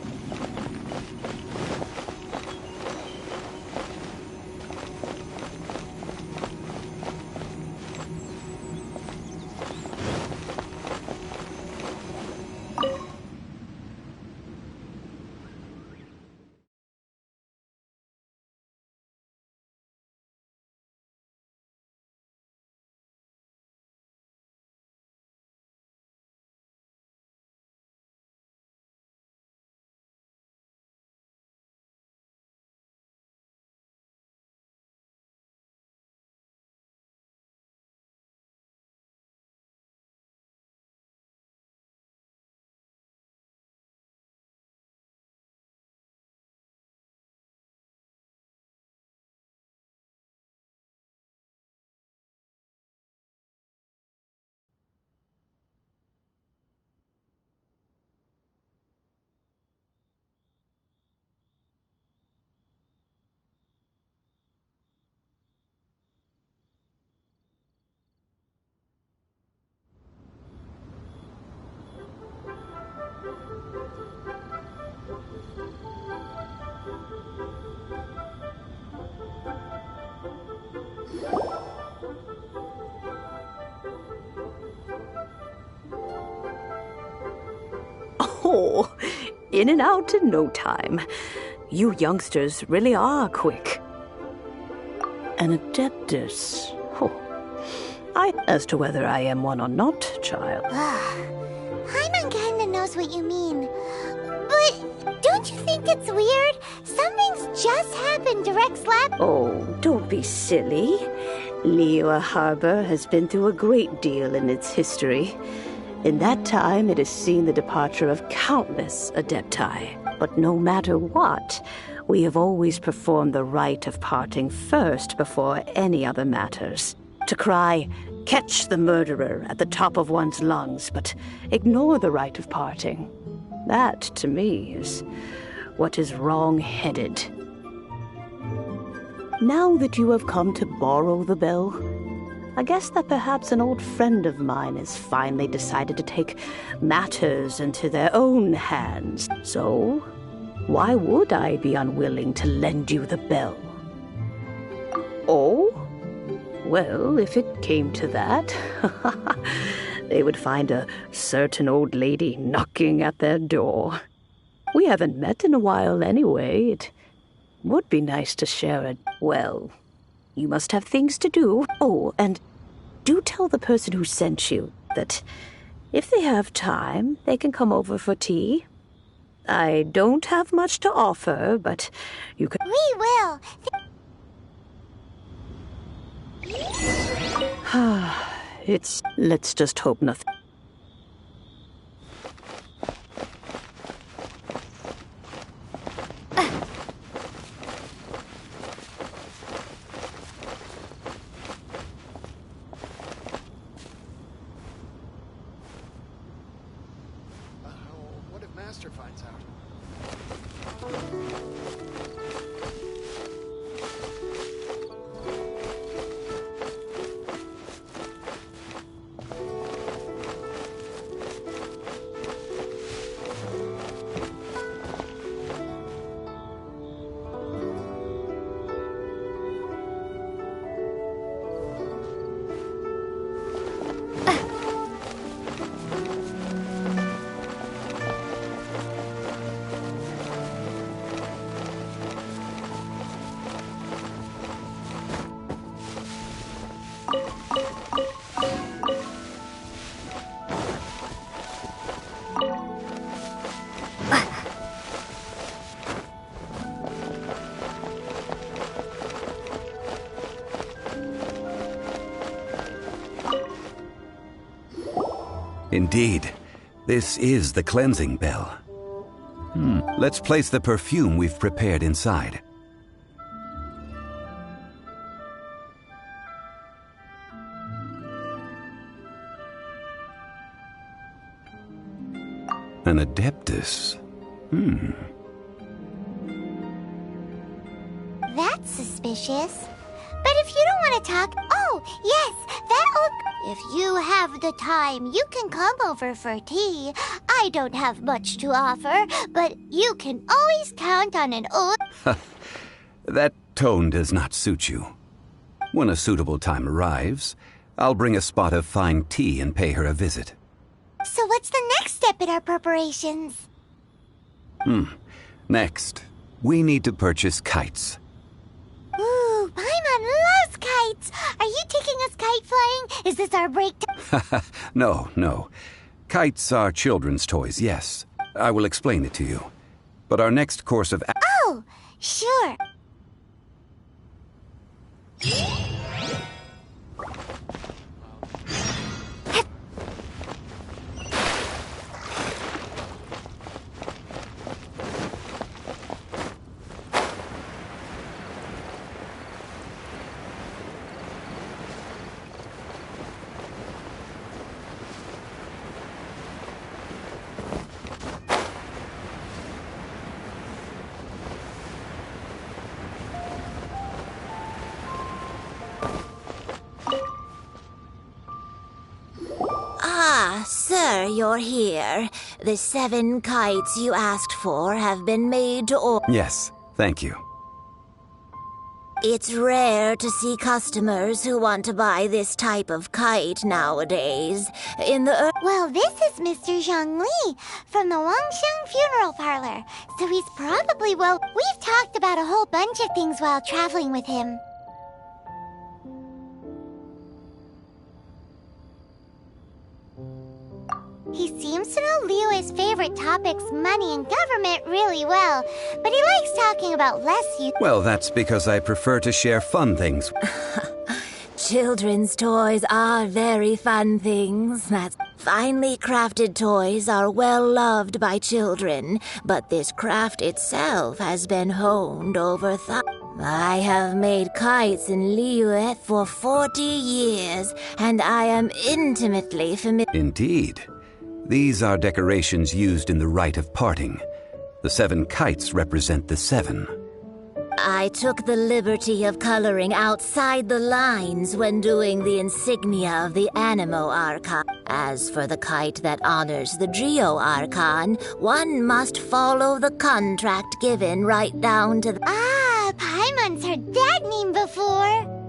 Oh, in and out in no time. You youngsters really are quick. An adeptus. Oh. As to whether I am one or not, child. Paimon kinda knows what you mean. But don't you think it's weird? Something's just happened to Rex Lab. Oh, don't be silly. Liyue Harbor has been through a great deal in its history. In that time, it has seen the departure of countless adepti. But no matter what, we have always performed the rite of parting first before any other matters. To cry, "Catch the murderer," at the top of one's lungs, but ignore the rite of parting. That, to me, is what is wrong-headed. Now that you have come to borrow the bell, I guess that perhaps an old friend of mine has finally decided to take matters into their own hands. So, why would I be unwilling to lend you the bell? Oh? Well, if it came to that, they would find a certain old lady knocking at their door. We haven't met in a while anyway. It would be nice to share it. Well, you must have things to do. Oh, and do tell the person who sent you that if they have time, they can come over for tea. I don't have much to offer, but you can... We will. Let's just hope nothing... What if Master finds out? Indeed, this is the cleansing bell. Let's place the perfume we've prepared inside. An adeptus. That's suspicious. But if you don't want to talk... Oh, yes, that'll... If you have the time, you can come over for tea. I don't have much to offer, but you can always count on an old... That tone does not suit you. When a suitable time arrives, I'll bring a spot of fine tea and pay her a visit. So what's the next step in our preparations? Next, we need to purchase kites. Ooh, Paimon loves kites! Are you taking us kite flying? Is this our break? No. Kites are children's toys, yes. I will explain it to you. But our next course of... Oh, sure. Sir, you're here. The 7 kites you asked for have been made to order. Yes, thank you. It's rare to see customers who want to buy this type of kite nowadays. Well, this is Mr. Zhongli from the Wangsheng Funeral Parlor, so he's probably We've talked about a whole bunch of things while traveling with him. He seems to know Liyue's favorite topics, money and government, really well, but he likes talking about less Well, that's because I prefer to share fun things. Children's toys are very fun things. That's finely crafted toys are well loved by children, but this craft itself has been honed over I have made kites in Liyue for 40 years, and I am intimately familiar. Indeed. These are decorations used in the rite of parting. The 7 kites represent the 7. I took the liberty of coloring outside the lines when doing the insignia of the Animo Archon. As for the kite that honors the Geo Archon, one must follow the contract given right down to the... Paimon's heard that name before.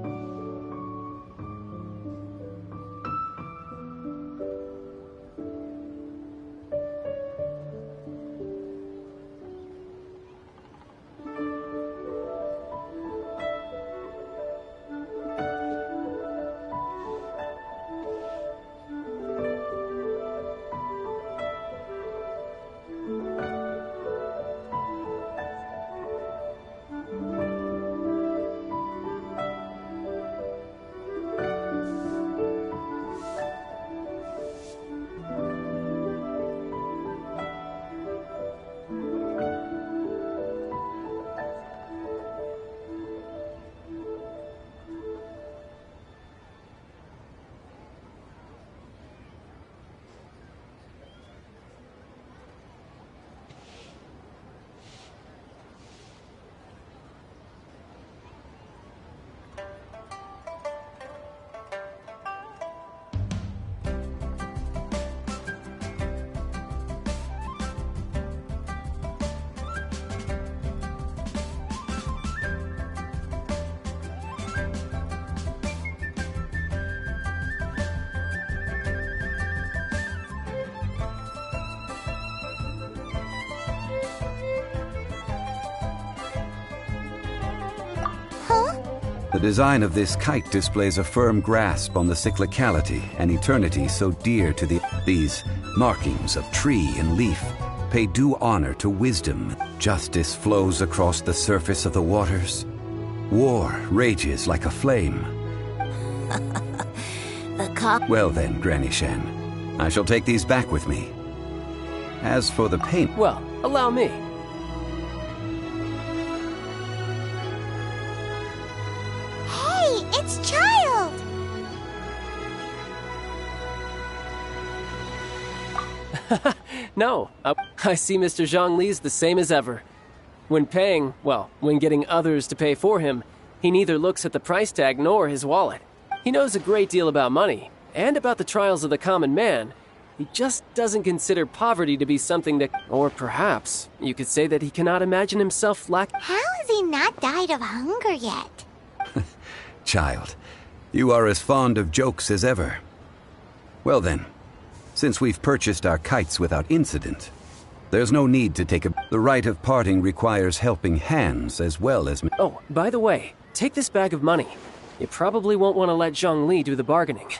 The design of this kite displays a firm grasp on the cyclicality and eternity so dear to these markings of tree and leaf pay due honor to wisdom. Justice flows across the surface of the waters. War rages like a flame. Well then, Granny Shan, I shall take these back with me. As for the paint... Well, allow me. It's Child! No, I see Mr. Zhongli's the same as ever. When getting others to pay for him, he neither looks at the price tag nor his wallet. He knows a great deal about money, and about the trials of the common man. He just doesn't consider poverty to be something that... Or perhaps, you could say that he cannot imagine himself How has he not died of hunger yet? Child, you are as fond of jokes as ever. Well then, since we've purchased our kites without incident, there's no need to take a... The rite of parting requires helping hands as well as... Oh, by the way, take this bag of money. You probably won't want to let Zhongli do the bargaining.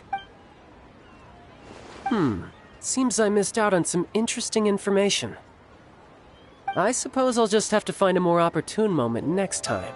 Seems I missed out on some interesting information. I suppose I'll just have to find a more opportune moment next time.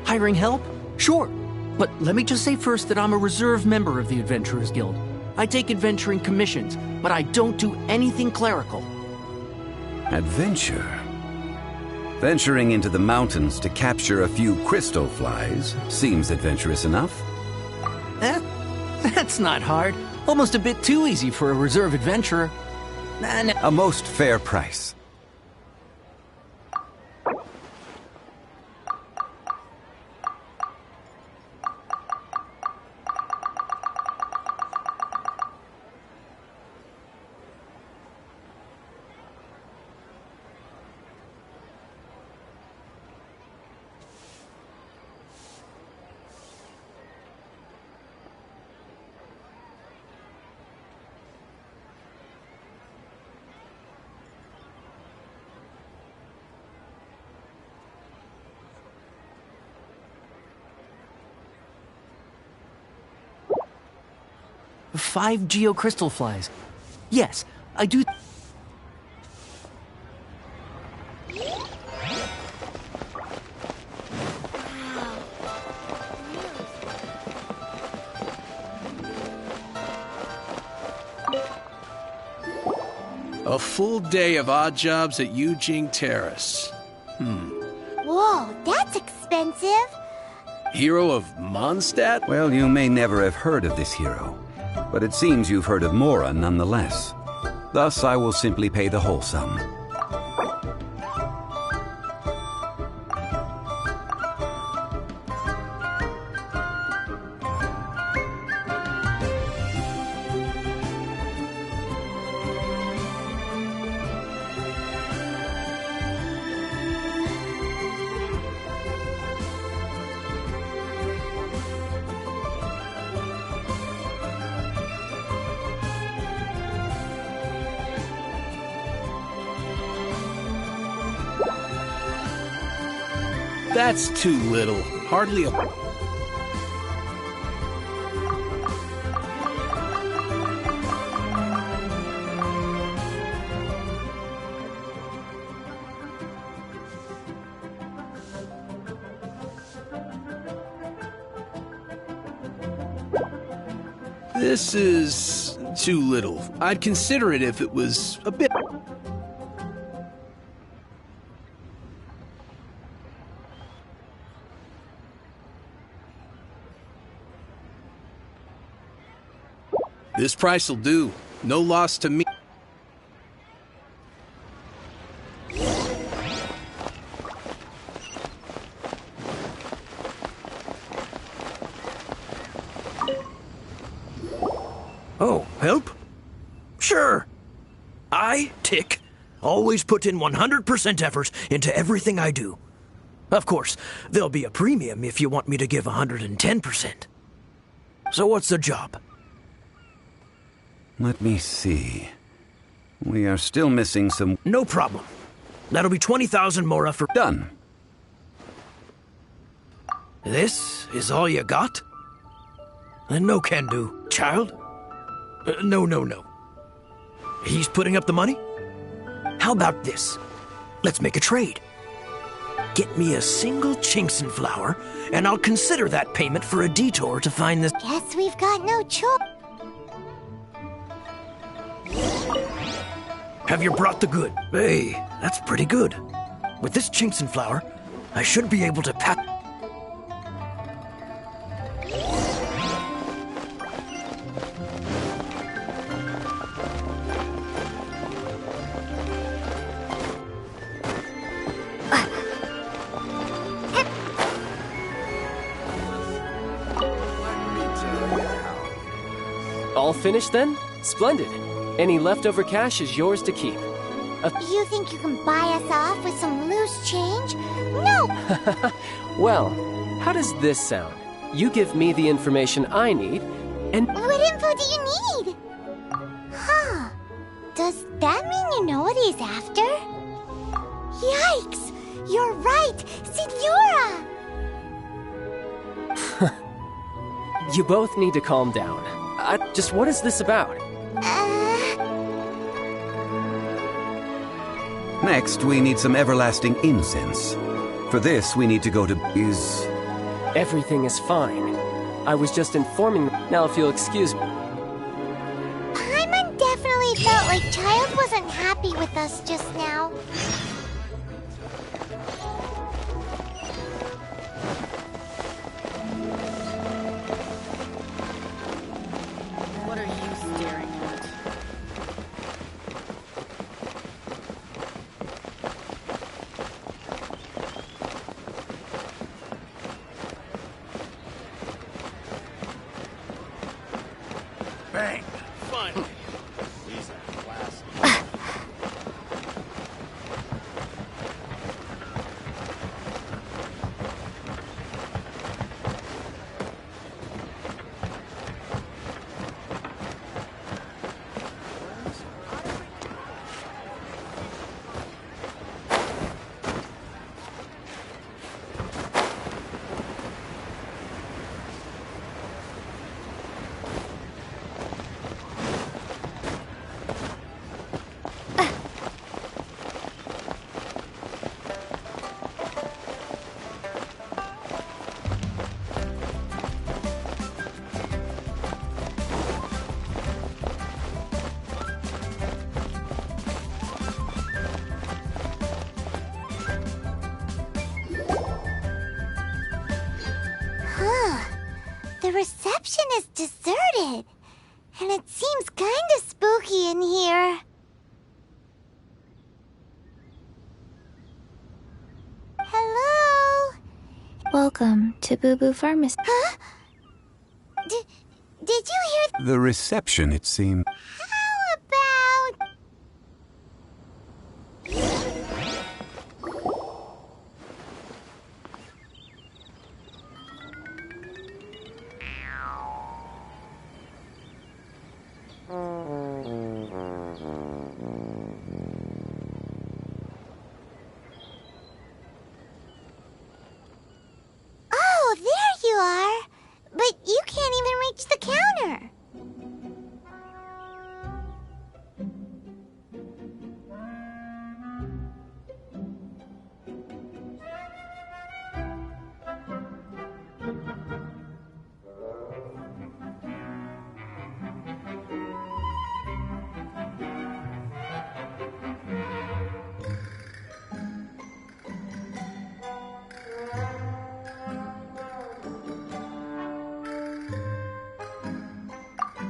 Hiring help? Sure. But let me just say first that I'm a reserve member of the Adventurers Guild. I take adventuring commissions, but I don't do anything clerical. Adventure? Venturing into the mountains to capture a few crystal flies seems adventurous enough. That's not hard. Almost a bit too easy for a reserve adventurer. A most fair price. Five geocrystal flies. Yes, I do. A full day of odd jobs at Eugene Terrace. Whoa, that's expensive. Hero of Mondstadt? Well, you may never have heard of this hero, but it seems you've heard of Mora nonetheless. Thus, I will simply pay the whole sum. That's too little. Hardly a... This is too little. I'd consider it if it was a bit... This price'll do. No loss to me. Oh, help? Sure. I, Tick, always put in 100% effort into everything I do. Of course, there'll be a premium if you want me to give 110%. So what's the job? Let me see. We are still missing some... No problem. That'll be 20,000 Mora for... Done. This is all you got? No can do, child. No. He's putting up the money? How about this? Let's make a trade. Get me a single Chinkson flower, and I'll consider that payment for a detour to find this... Guess we've got no choice. Have you brought the good? Hey, that's pretty good. With this Chinkson flower, I should be able to pack... All finished then? Splendid. Any leftover cash is yours to keep. You think you can buy us off with some loose change? No! Well, how does this sound? You give me the information I need, and... What info do you need? Huh. Does that mean you know what he's after? Yikes! You're right! Signora! You both need to calm down. Just what is this about? Next, we need some everlasting incense. For this, we need to go to... Everything is fine. I was just informing... Now, if you'll excuse me... Paimon definitely felt like Child wasn't happy with us just now. What are you staring at? Bang! Finally. These are classic. The reception is deserted, and it seems kinda spooky in here. Hello? Welcome to Boo Boo Pharmacy. Huh? Did you hear? The reception, it seemed... How about... Oh, there you are. But you can't even reach the counter.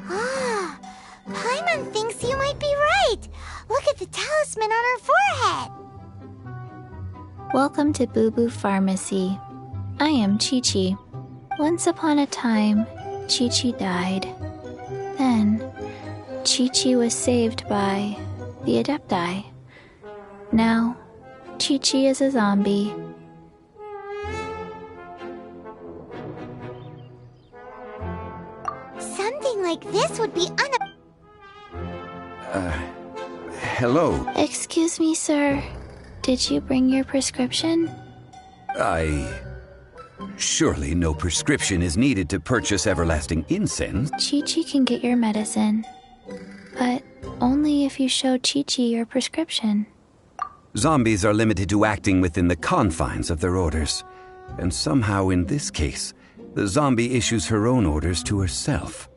Ah, Paimon thinks you might be right. Look at the talisman on her forehead. Welcome to Boo Boo Pharmacy. I am Chi-Chi. Once upon a time, Chi-Chi died. Then, Chi-Chi was saved by the Adepti. Now, Chi-Chi is a zombie. Something like this would be Hello. Excuse me, sir. Did you bring your prescription? Surely no prescription is needed to purchase everlasting incense. Chi-Chi can get your medicine. But only if you show Chi-Chi your prescription. Zombies are limited to acting within the confines of their orders. And somehow in this case, the zombie issues her own orders to herself.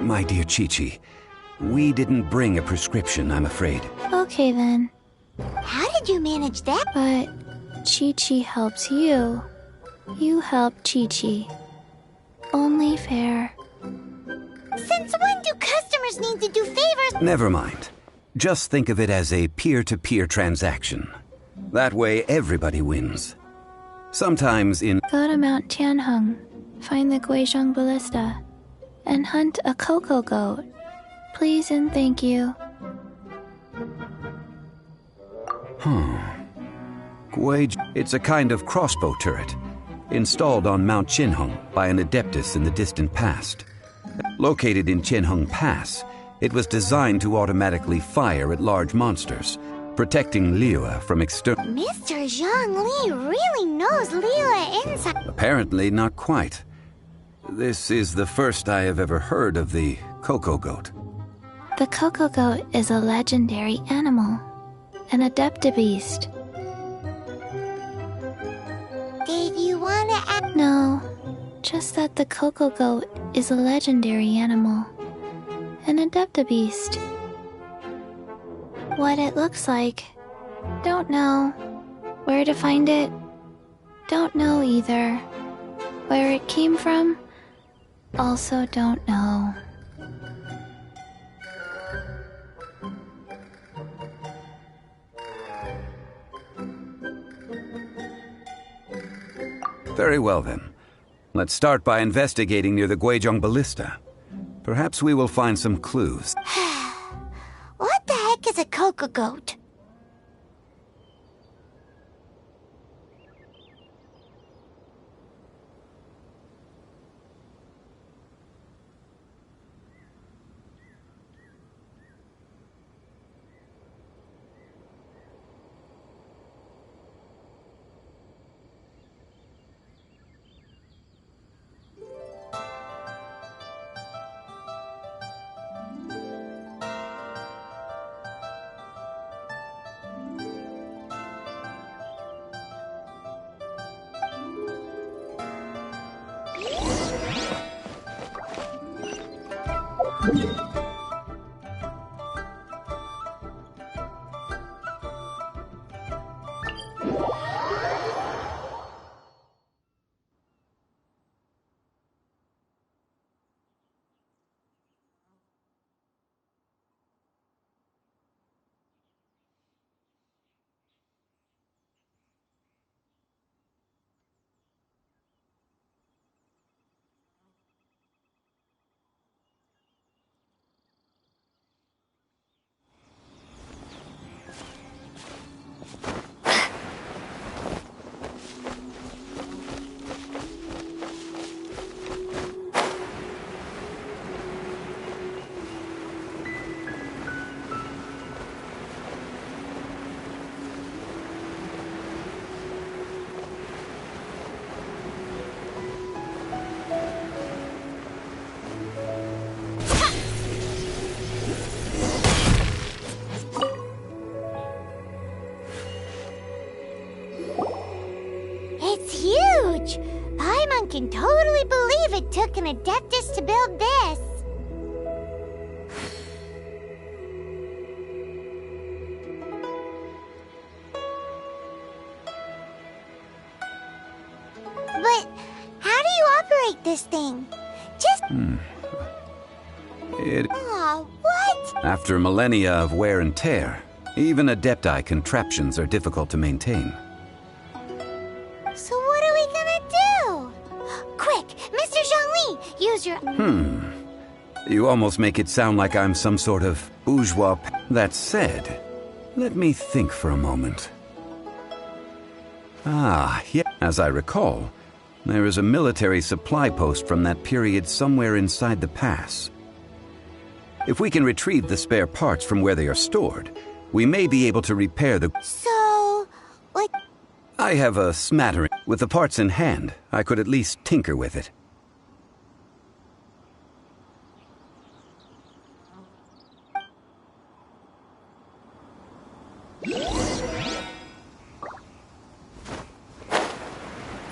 My dear Chi-Chi, we didn't bring a prescription, I'm afraid. Okay then. How did you manage that? But Chi-Chi helps you. You help Chi-Chi. Only fair. Since when do customers need to do favors? Never mind. Just think of it as a peer-to-peer transaction. That way, everybody wins. Sometimes in... Go to Mount Tianheng, find the Guizhong Ballista, and hunt a cocoa goat. Please and thank you. It's a kind of crossbow turret, installed on Mount Tianheng by an adeptus in the distant past. Located in Tianheng Pass, it was designed to automatically fire at large monsters, protecting Liyue from external... Mr. Zhang Li really knows Liyue inside. Apparently not quite. This is the first I have ever heard of the cocoa goat. The cocoa goat is a legendary animal, an adeptabeast. Did you want to ask? No, just that the cocoa goat is a legendary animal, an adeptabeast. What it looks like, don't know. Where to find it, don't know either. Where it came from, also don't know. Very well then. Let's start by investigating near the Guizhong Ballista. Perhaps we will find some clues. What the heck is a cocoa goat? It's huge! Paimon can totally believe it took an adeptus to build this. But how do you operate this thing? Just... Aw, what? After millennia of wear and tear, even adepti contraptions are difficult to maintain. So what are we gonna do? Quick, Mr. Zhongli, use your... You almost make it sound like I'm some sort of bourgeois... That said, let me think for a moment. Ah, yeah. As I recall, there is a military supply post from that period somewhere inside the pass. If we can retrieve the spare parts from where they are stored, we may be able to repair the... So, what... I have a smattering. With the parts in hand, I could at least tinker with it.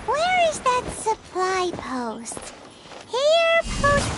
Where is that supply post? Here, post...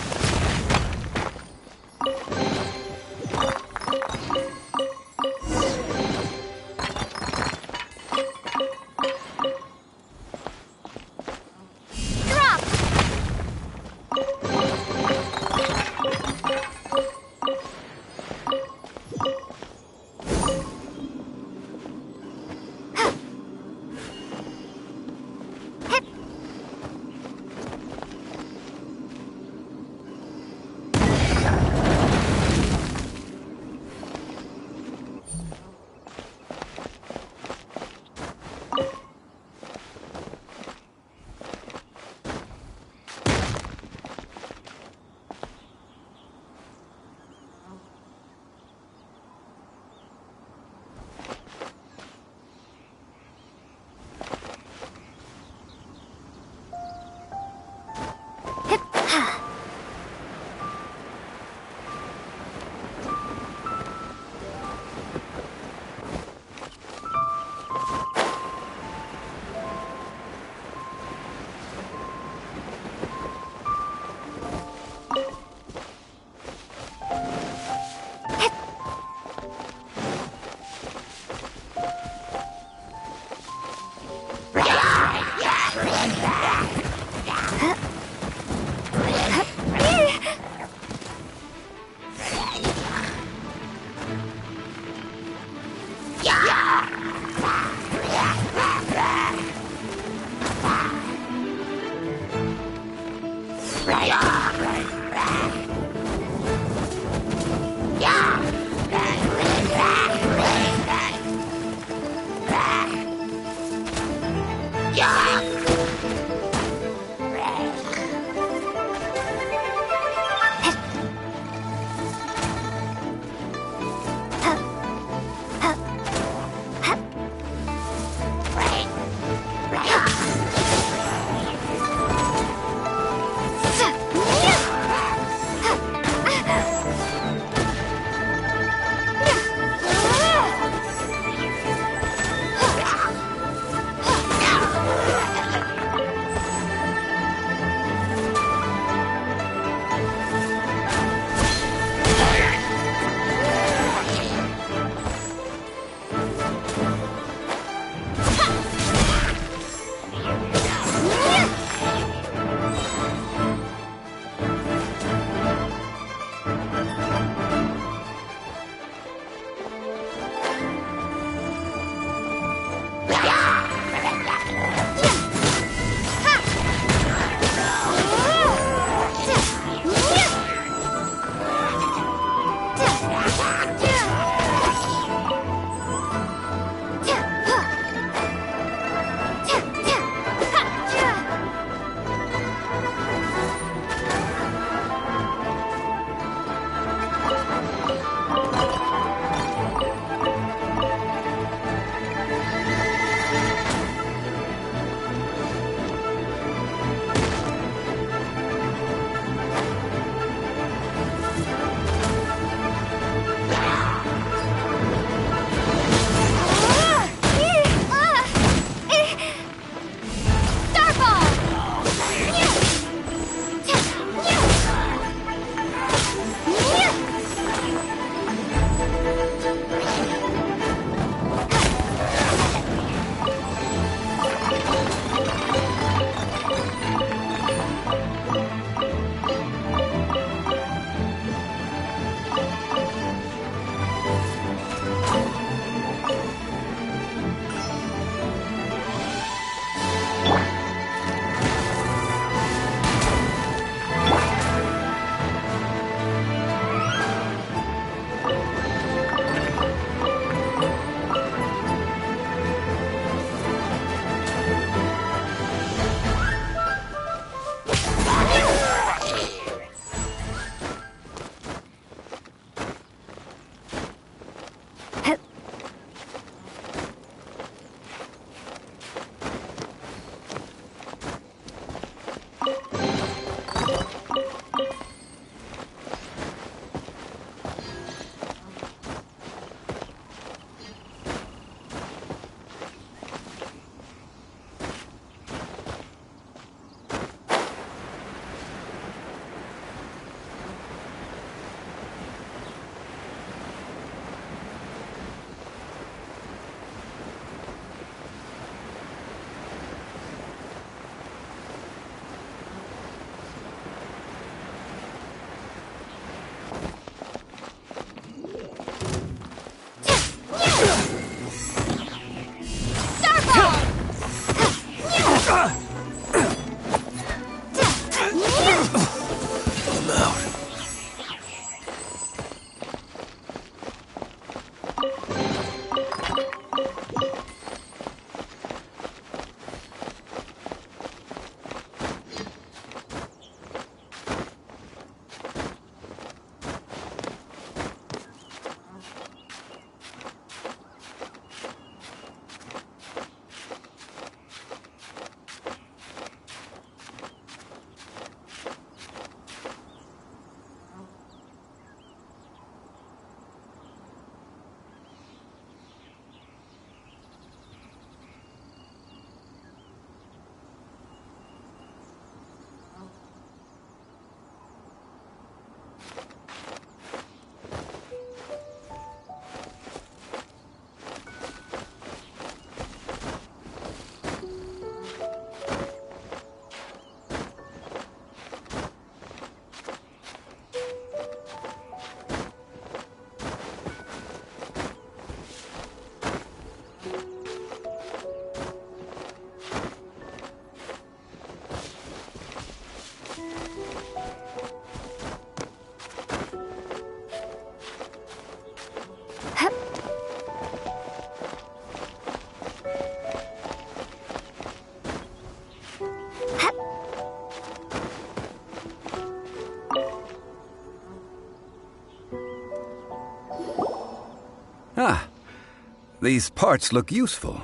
These parts look useful.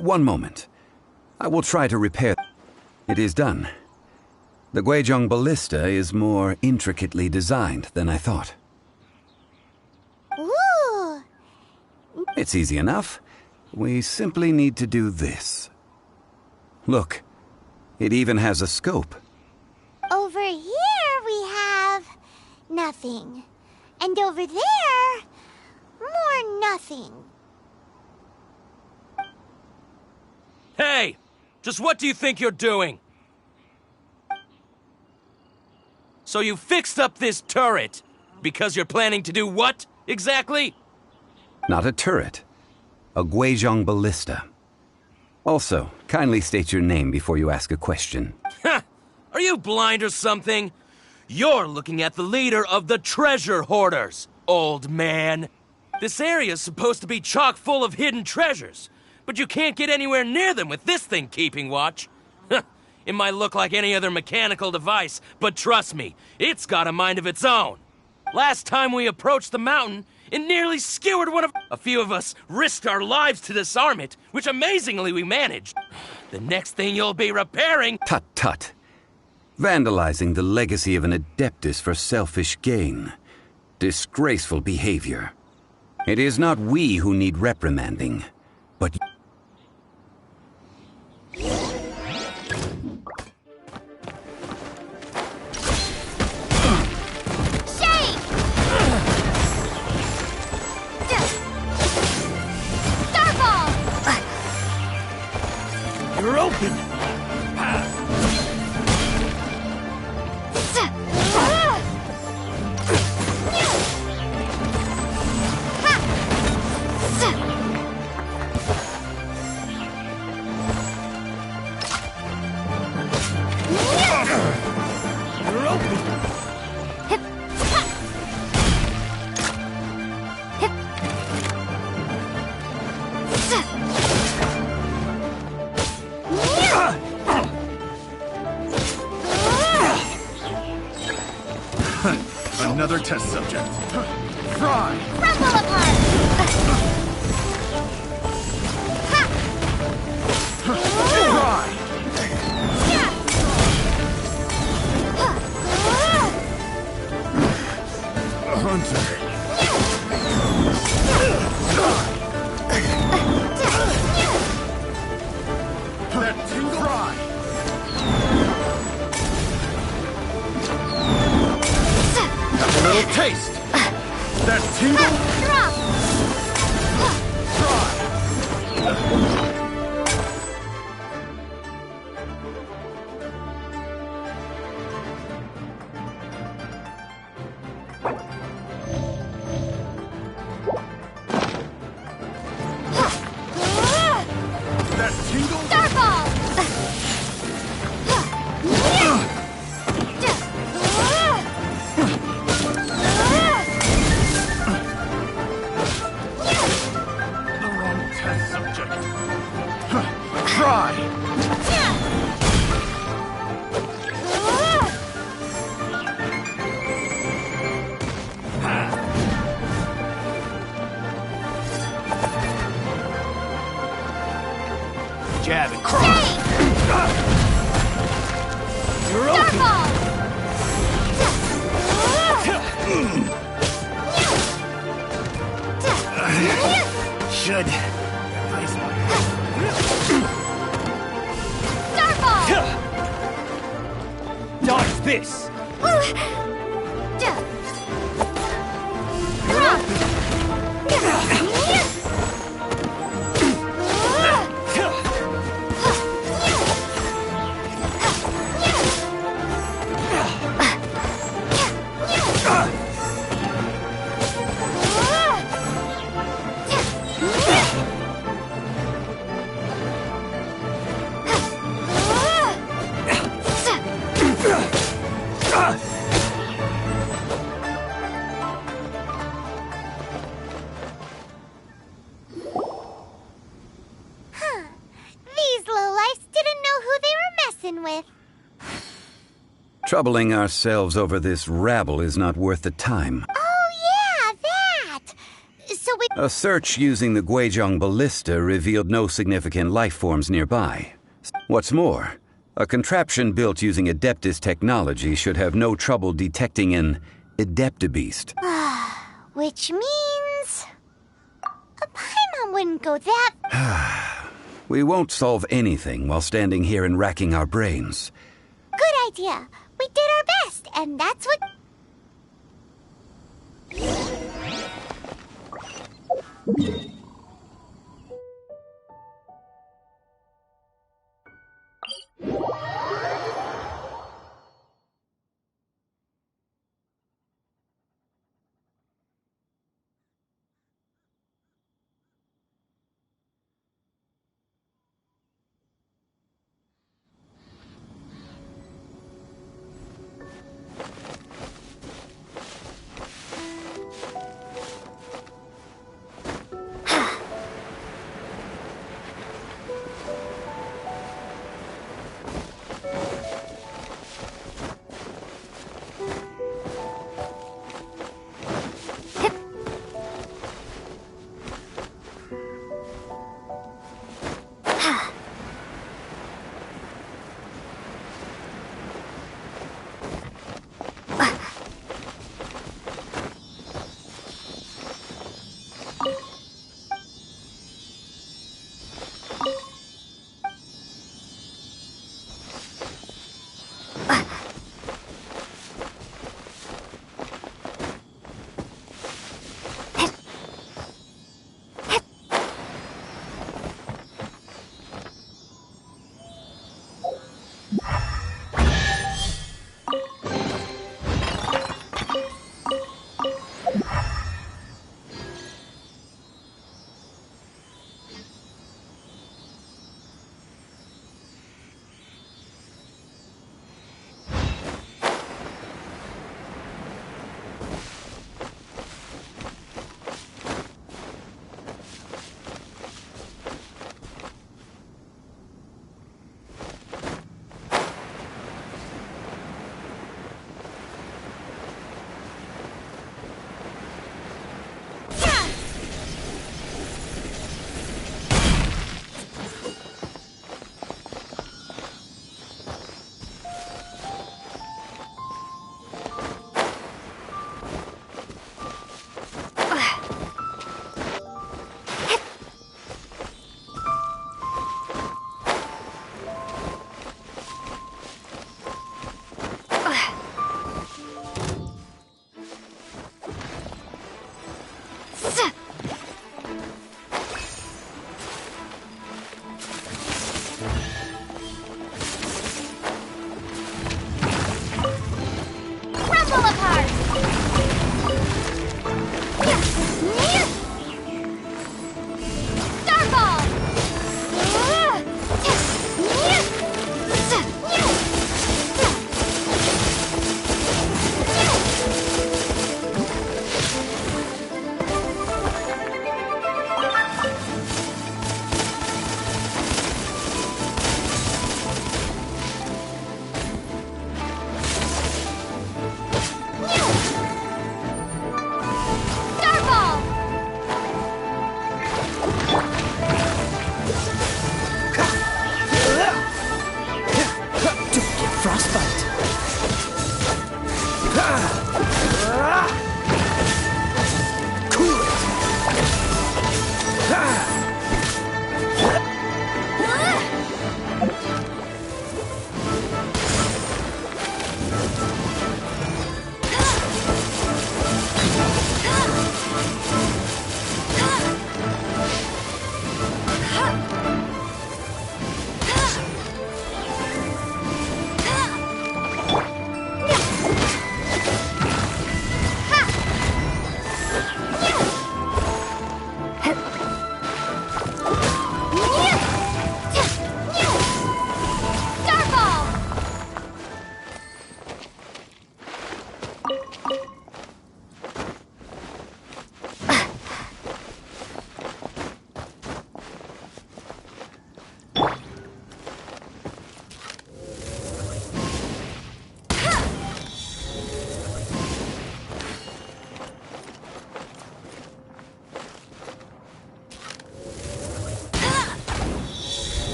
One moment. I will try to repair. It is done. The Guizhong ballista is more intricately designed than I thought. Ooh! It's easy enough. We simply need to do this. Look, it even has a scope. Over here we have nothing. And over there, more nothing. Hey! Just what do you think you're doing? So you fixed up this turret because you're planning to do what, exactly? Not a turret. A Guizhong ballista. Also, kindly state your name before you ask a question. Ha! Are you blind or something? You're looking at the leader of the treasure hoarders, old man. This area's supposed to be chock full of hidden treasures, but you can't get anywhere near them with this thing keeping watch. It might look like any other mechanical device, but trust me, it's got a mind of its own. Last time we approached the mountain, it nearly skewered one of... A few of us risked our lives to disarm it, which amazingly we managed. The next thing you'll be repairing... Tut tut. Vandalizing the legacy of an adeptus for selfish gain. Disgraceful behavior. It is not we who need reprimanding, but... You're open! You're open! Another test subject. Fry! Rumble apart! Fry! Hunter! That tingle! Fry! Have a little taste! That tingle! That tingle! Starfall! The wrong test subject. Fry! Jab and cross! You're open! Should... Dodge this! Troubling ourselves over this rabble is not worth the time. Oh, yeah, that! So we... A search using the Guizhong ballista revealed no significant life forms nearby. What's more, a contraption built using Adeptus technology should have no trouble detecting an Adeptabeast. Which means... Paimon wouldn't go that... We won't solve anything while standing here and racking our brains. Good idea. We did our best, and that's what...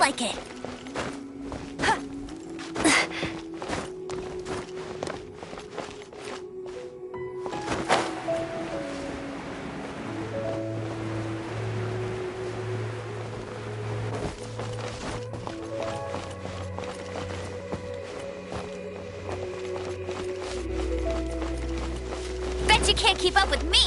like it. Bet you can't keep up with me.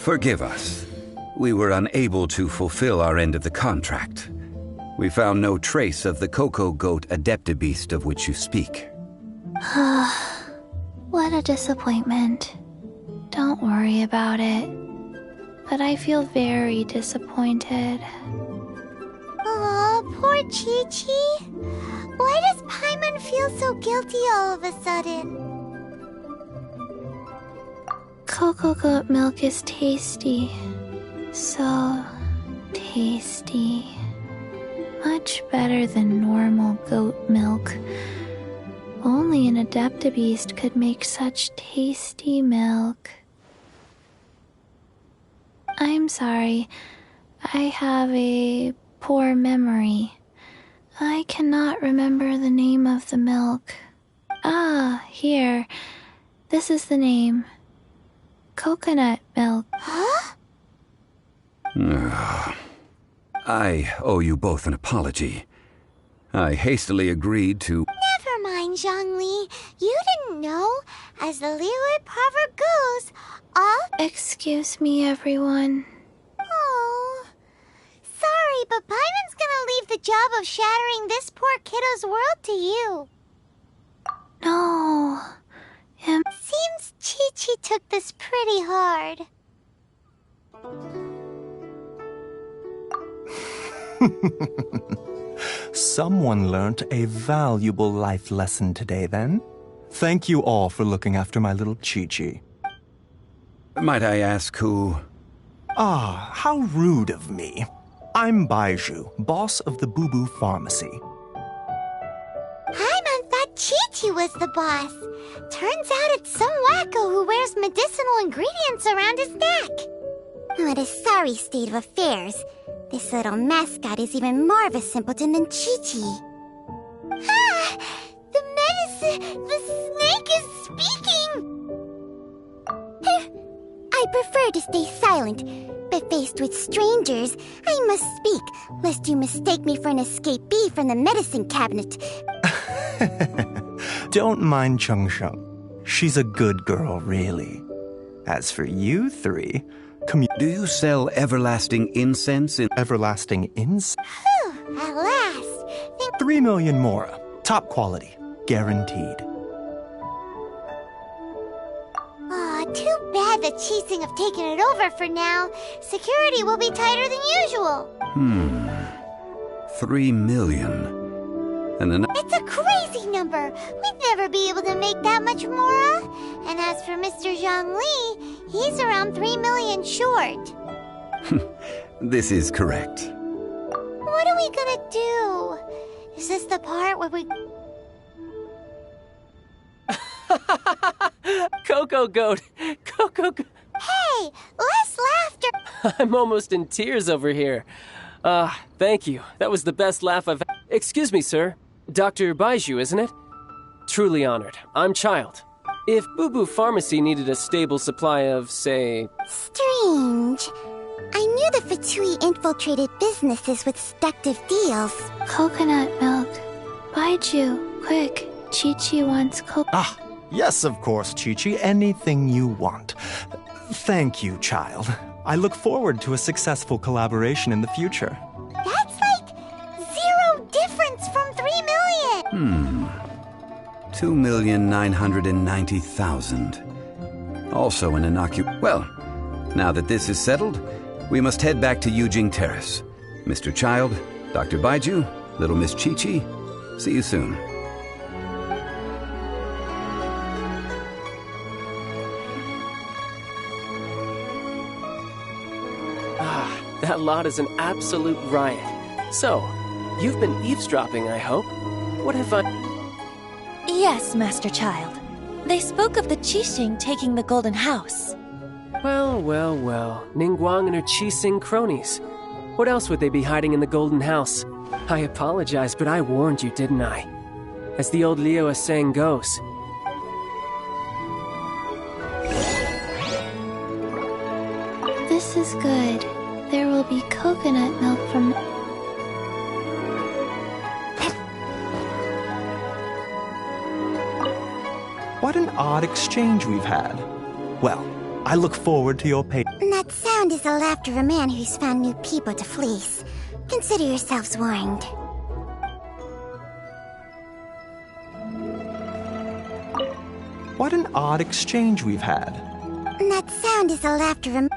Forgive us. We were unable to fulfill our end of the contract. We found no trace of the Cocoa Goat Adeptibeast of which you speak. What a disappointment. Don't worry about it. But I feel very disappointed. Aw, poor Chi-Chi. Why does Paimon feel so guilty all of a sudden? Cocoa goat milk is tasty. So tasty. Much better than normal goat milk. Only an Adeptibeast could make such tasty milk. I'm sorry. I have a poor memory. I cannot remember the name of the milk. Ah, here. This is the name. Coconut milk. Huh? I owe you both an apology. I hastily agreed to... Never mind, Zhongli. You didn't know. As the Liyue proverb goes, all... Excuse me, everyone. Oh. Sorry, but Paimon's gonna leave the job of shattering this poor kiddo's world to you. No. Seems Chi-Chi took this pretty hard. Someone learnt a valuable life lesson today, then. Thank you all for looking after my little Chi-Chi. Might I ask who... Ah, how rude of me. I'm Baiju, boss of the Boo Boo Pharmacy. Paimon thought Chi-Chi was the boss. Turns out it's some wacko who wears medicinal ingredients around his neck. What a sorry state of affairs. This little mascot is even more of a simpleton than Chi-Chi. Ah! The medicine... The snake is speaking! I prefer to stay silent, but faced with strangers, I must speak, lest you mistake me for an escapee from the medicine cabinet. Don't mind Chung Sheng. She's a good girl, really. As for you three... Do you sell everlasting incense in... Everlasting incense? Whew, at last. 3 million mora. Top quality. Guaranteed. Aw, too bad the Qixing have taken it over for now. Security will be tighter than usual. 3 million. And then... It's a crazy number. We'd never be able to make that much mora. And as for Mr. Zhongli, he's around 3 million short. This is correct. What are we gonna do? Is this the part where we... Cocoa Goat! Cocoa Goat! Hey, less laughter! I'm almost in tears over here. Thank you. That was the best laugh I've... Excuse me, sir. Dr. Baiju, isn't it? Truly honored. I'm Child. If Boo Boo Pharmacy needed a stable supply of, say... Strange. I knew the Fatui infiltrated businesses with seductive deals. Coconut milk. Baiju, quick. Chi-Chi wants Ah, yes, of course, Chi-Chi. Anything you want. Thank you, Child. I look forward to a successful collaboration in the future. That's like 0 difference from 3 million! 2,990,000. Also an Well, now that this is settled, we must head back to Yujing Terrace. Mr. Child, Dr. Baiju, little Miss Chi-Chi, see you soon. That lot is an absolute riot. So, you've been eavesdropping, I hope. What have I... Yes, Master Child. They spoke of the Qixing taking the Golden House. Well, well, well. Ningguang and her Qixing cronies. What else would they be hiding in the Golden House? I apologize, but I warned you, didn't I? As the old Liyue saying goes. This is good. There will be coconut milk from... What an odd exchange we've had. Well, I look forward to your pay... That's sound is the laughter of a man who's found new people to fleece. Consider yourselves warned. What an odd exchange we've had. That sound is the laughter of a...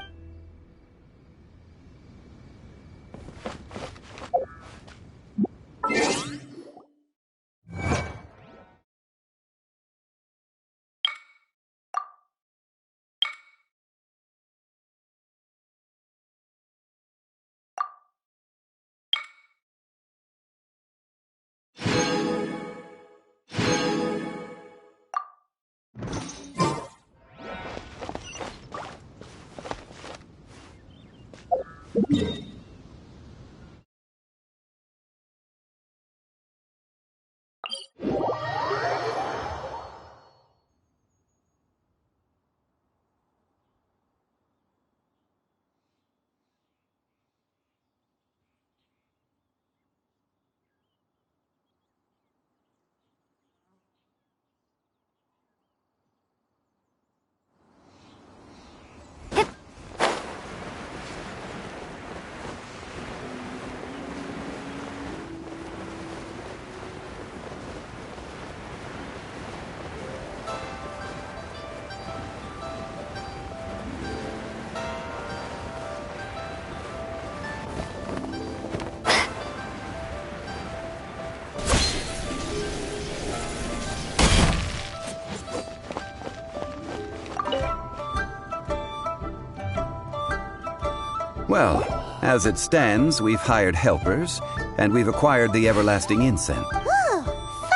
Well, as it stands, we've hired helpers, and we've acquired the everlasting incense. Woo!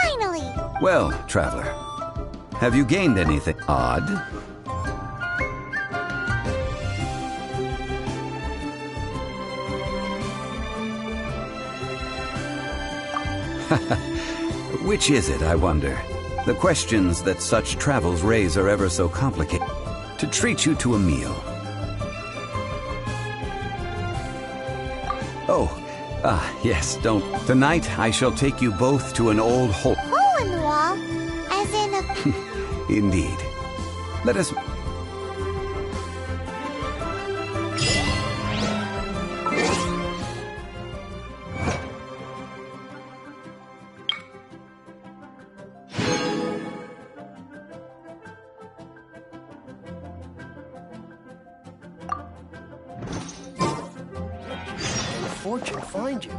Finally! Well, traveler, have you gained anything odd? Which is it, I wonder? The questions that such travels raise are ever so complicated. To treat you to a meal. Yes, don't. Tonight, I shall take you both to an old hole. Hole in the wall? As in a... Indeed. Let us... Fortune find you.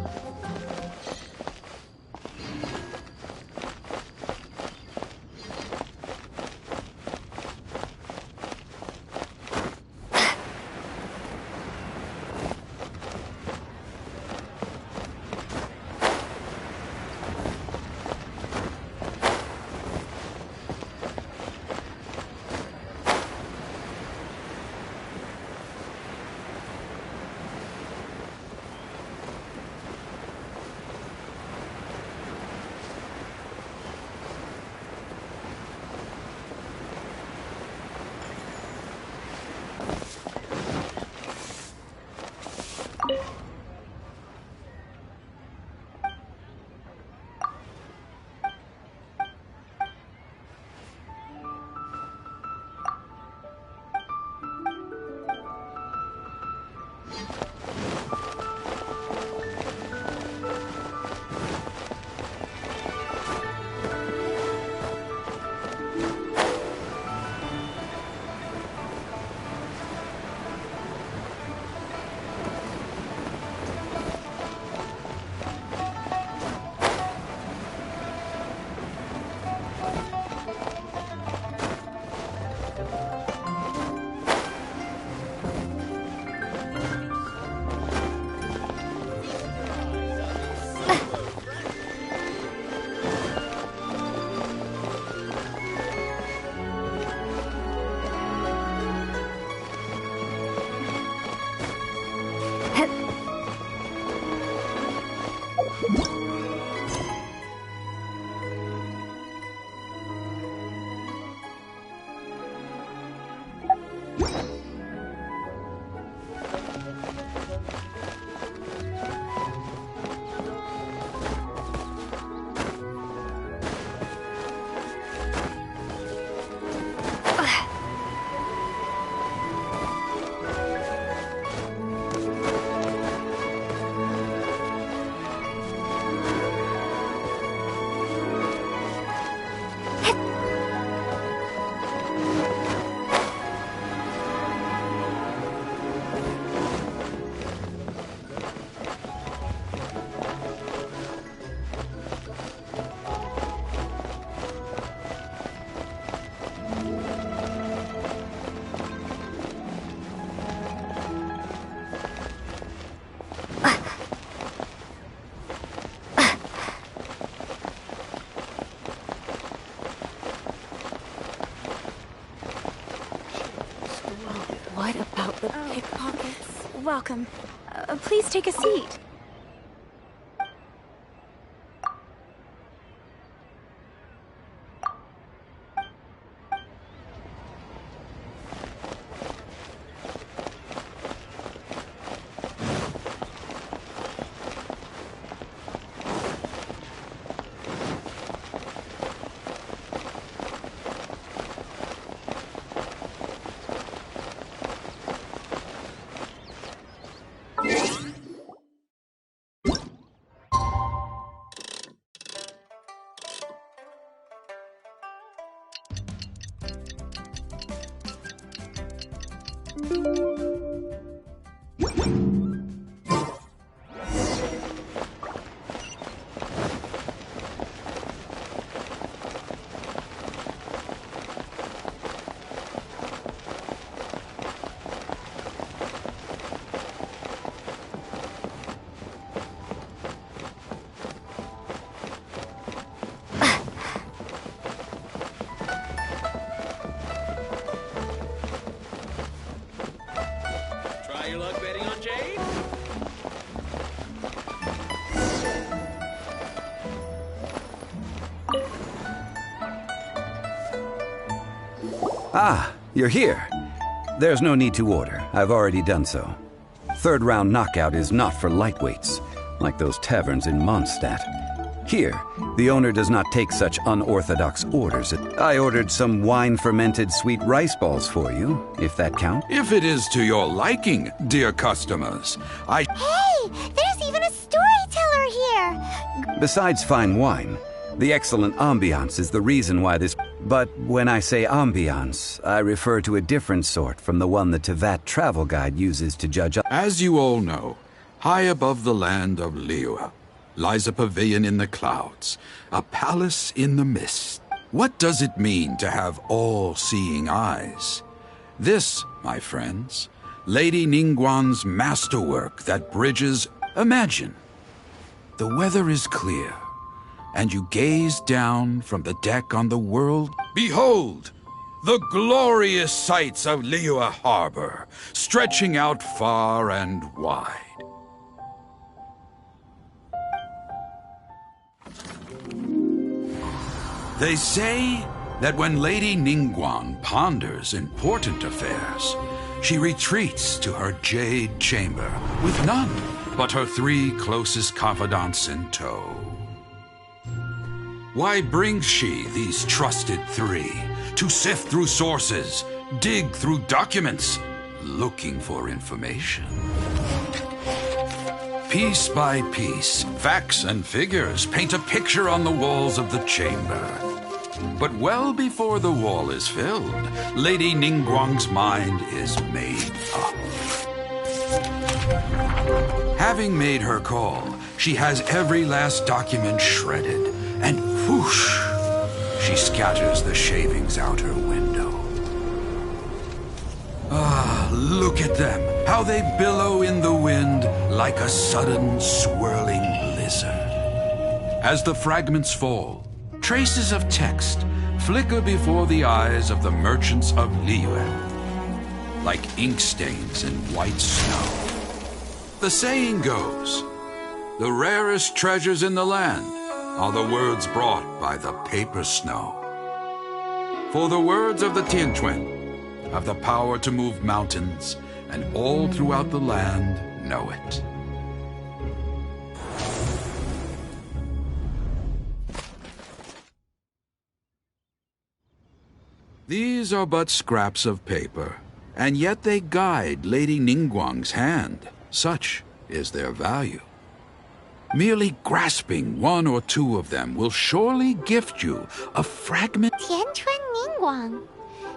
welcome. Please take a seat. Try your luck betting on Jade? Ah, you're here. There's no need to order. I've already done so. Third round knockout is not for lightweights, like those taverns in Mondstadt. Here, the owner does not take such unorthodox orders. I ordered some wine-fermented sweet rice balls for you, if that counts. If it is to your liking, dear customers, Hey! There's even a storyteller here! Besides fine wine, the excellent ambiance is the reason why this... But when I say ambiance, I refer to a different sort from the one the Tevat travel guide uses to judge... As you all know, high above the land of Liyue lies a pavilion in the clouds, a palace in the mist. What does it mean to have all-seeing eyes? This, my friends, Lady Ningguang's masterwork that bridges... Imagine, the weather is clear, and you gaze down from the deck on the world. Behold, the glorious sights of Liyue Harbor, stretching out far and wide. They say that when Lady Ningguang ponders important affairs, she retreats to her jade chamber with none but her 3 closest confidants in tow. Why brings she these trusted 3 to sift through sources, dig through documents, looking for information? Piece by piece, facts and figures paint a picture on the walls of the chamber. But well before the wall is filled, Lady Ningguang's mind is made up. Having made her call, she has every last document shredded, and whoosh, she scatters the shavings out her window. Ah, look at them, how they billow in the wind like a sudden swirling blizzard. As the fragments fall, traces of text flicker before the eyes of the merchants of Liyue, like ink stains in white snow. The saying goes, the rarest treasures in the land are the words brought by the paper snow. For the words of the Tianquan have the power to move mountains, and all throughout the land know it. These are but scraps of paper, and yet they guide Lady Ningguang's hand. Such is their value. Merely grasping 1 or 2 of them will surely gift you a fragment. Tianquan Ningguang.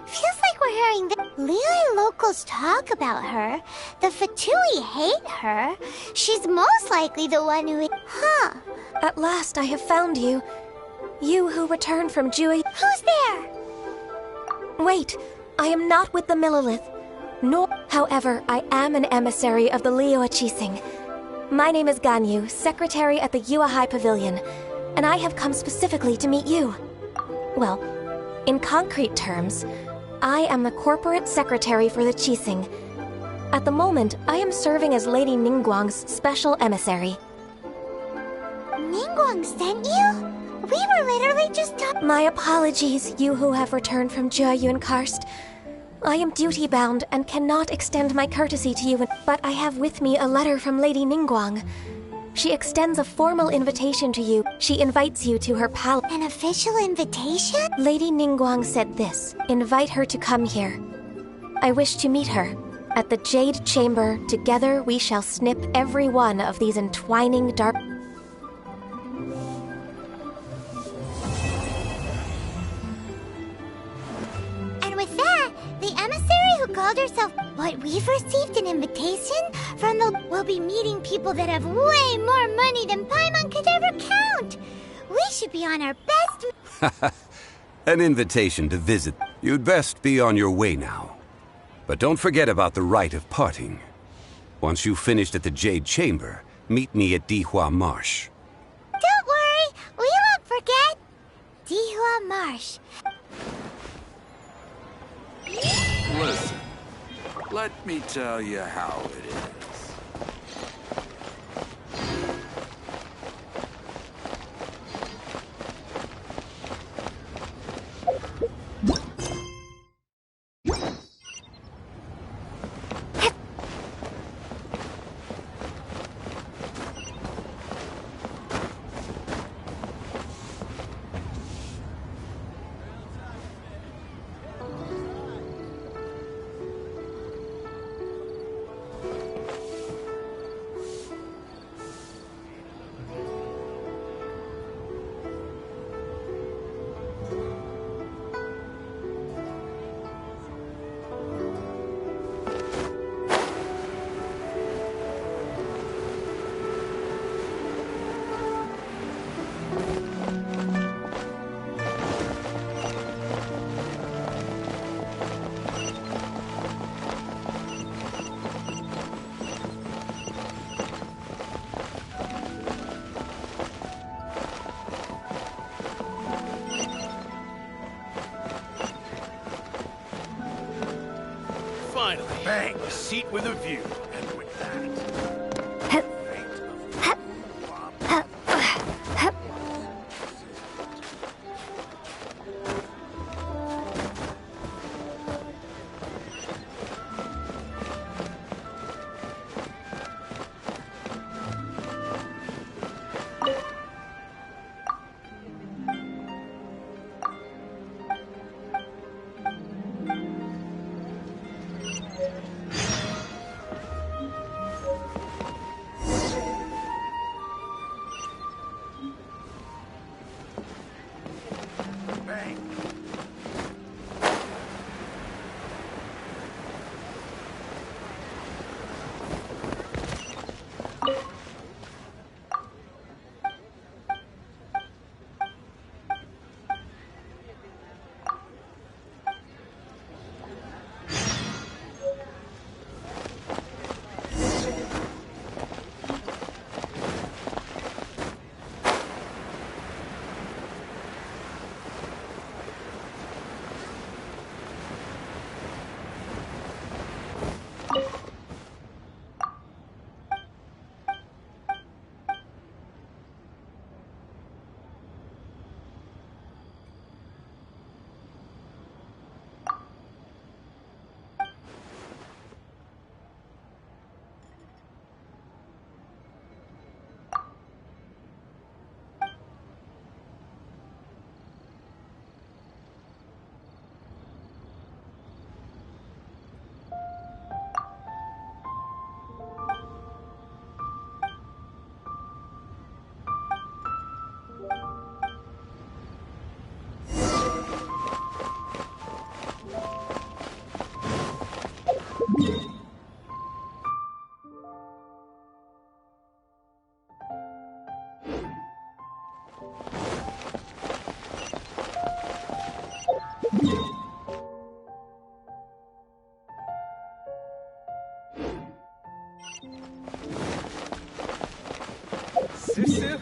Feels like we're hearing the Liyue locals talk about her. The Fatui hate her. She's most likely the one who... Huh. At last I have found you. You who returned from Jui... Who's there? Wait, I am not with the Millilith. Nor... However, I am an emissary of the Liyue Qixing. My name is Ganyu, secretary at the Yuehai Pavilion, and I have come specifically to meet you. Well, in concrete terms, I am the corporate secretary for the Qixing. At the moment, I am serving as Lady Ningguang's special emissary. Ningguang sent you? We were literally just talking. My apologies, you who have returned from Jiayun Karst. I am duty-bound and cannot extend my courtesy to you, but I have with me a letter from Lady Ningguang. She extends a formal invitation to you. She invites you to her palace. An official invitation? Lady Ningguang said this. Invite her to come here. I wish to meet her. At the Jade Chamber, together we shall snip every one of these entwining dark... And with that, the emissary who called herself what we've received an invitation from the... We'll be meeting people that have way more money than Paimon could ever count. We should be on our best... An invitation to visit. You'd best be on your way now. But don't forget about the rite of parting. Once you've finished at the Jade Chamber, meet me at Dihua Marsh. Don't worry, we won't forget. Dihua Marsh. Listen, let me tell you how it is. Bang! A seat with a view. And with that... Susu?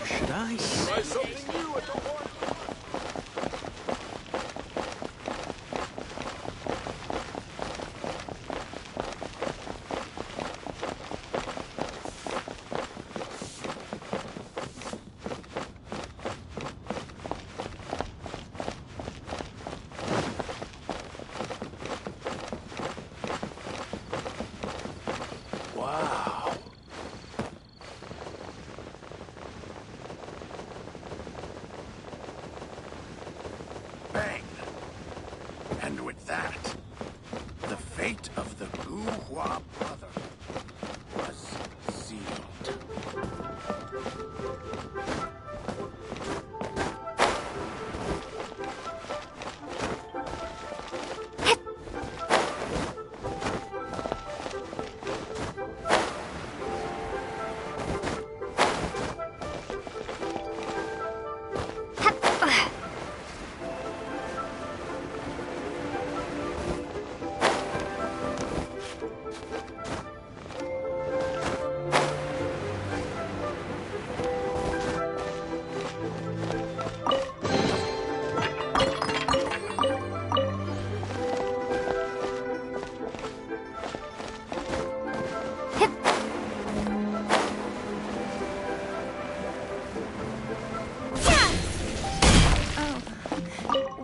Should I? Try something new at the horn. Wow. Bang. And with that, the fate of the Guhua brother was sealed.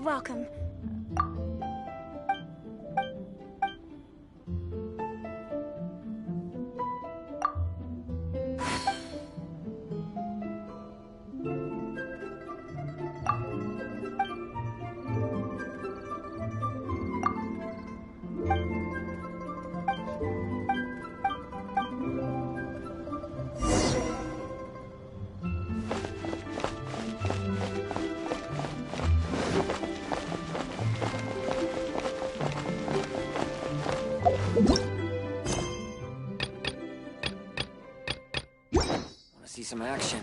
Welcome. Want to see some action?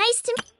Nice to meet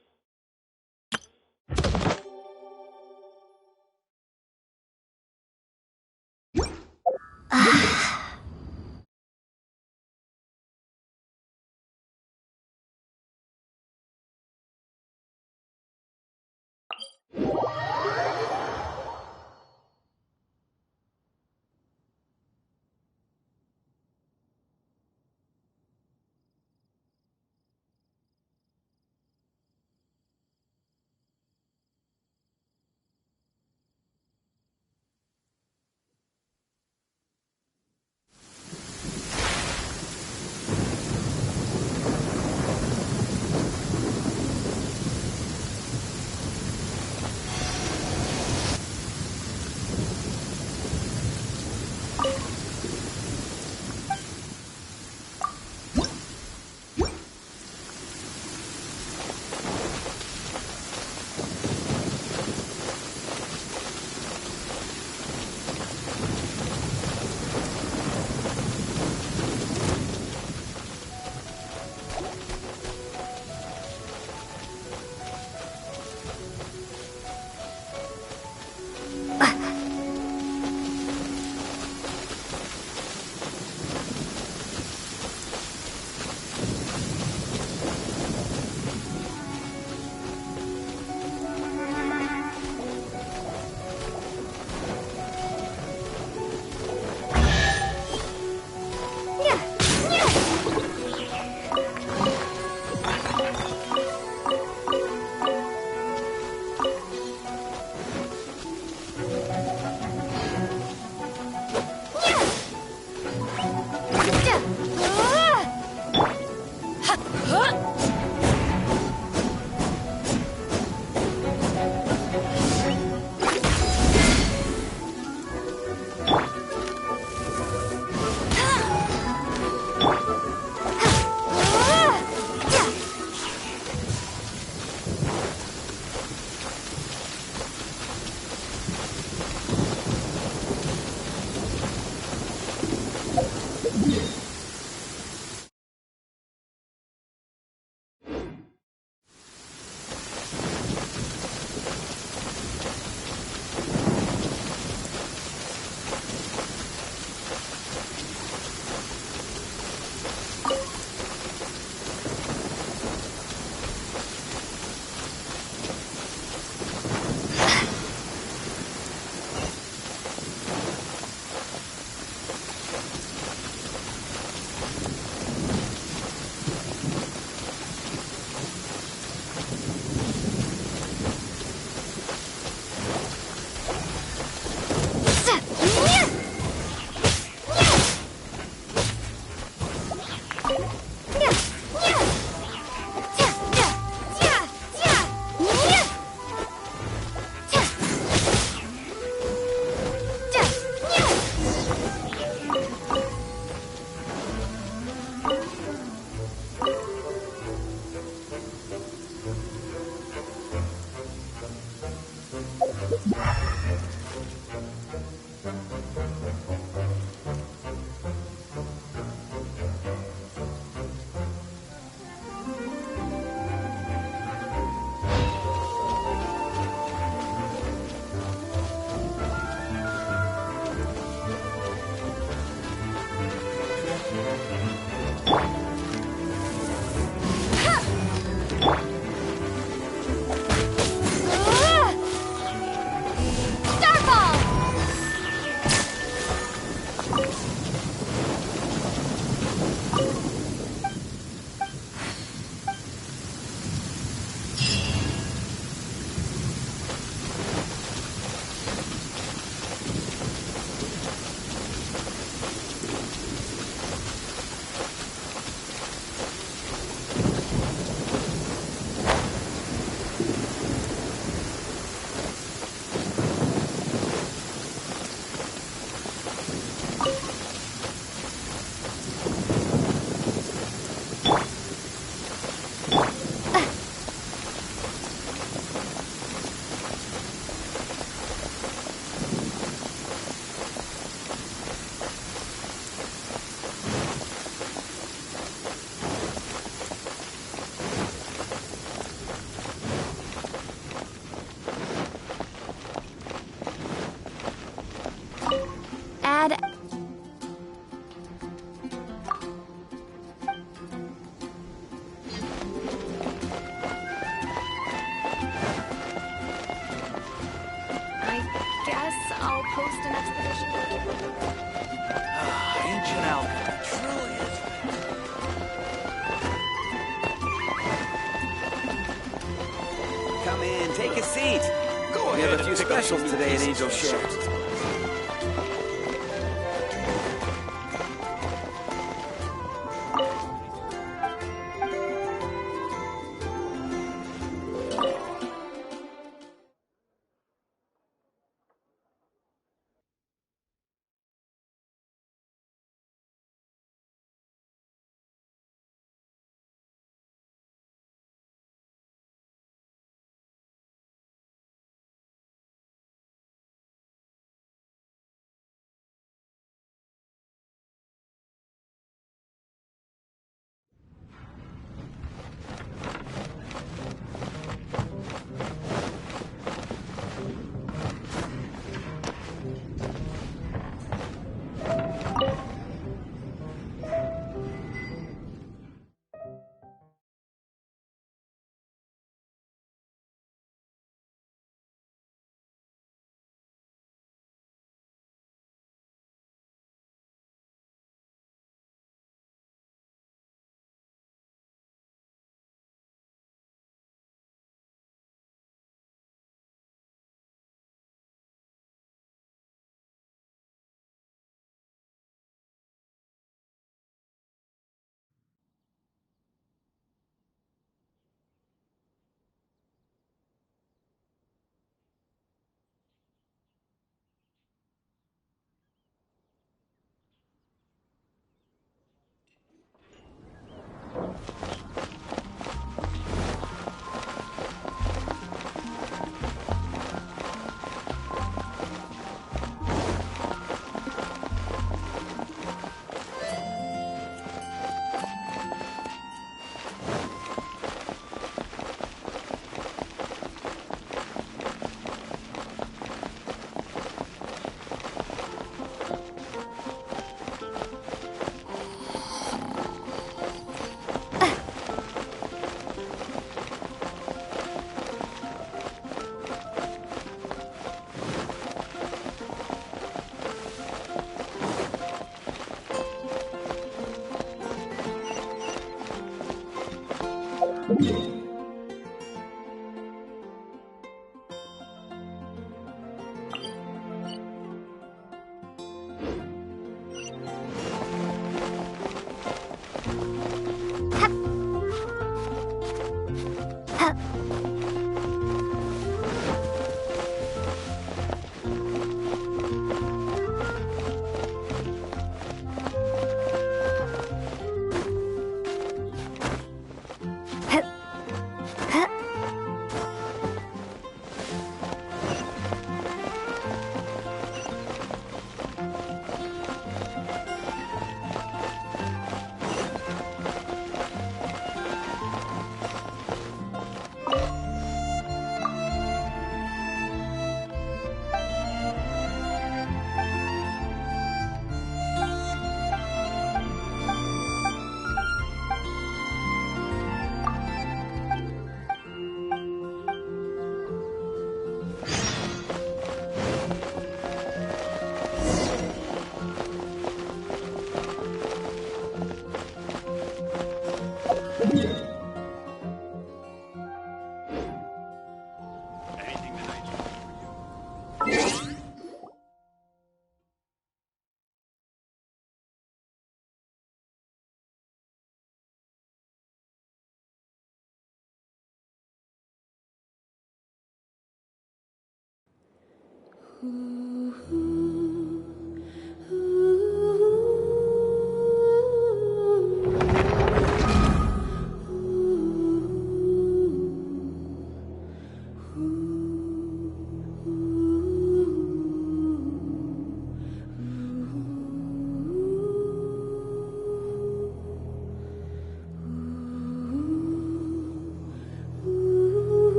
Take a seat. We have a few specials today at Angel Share.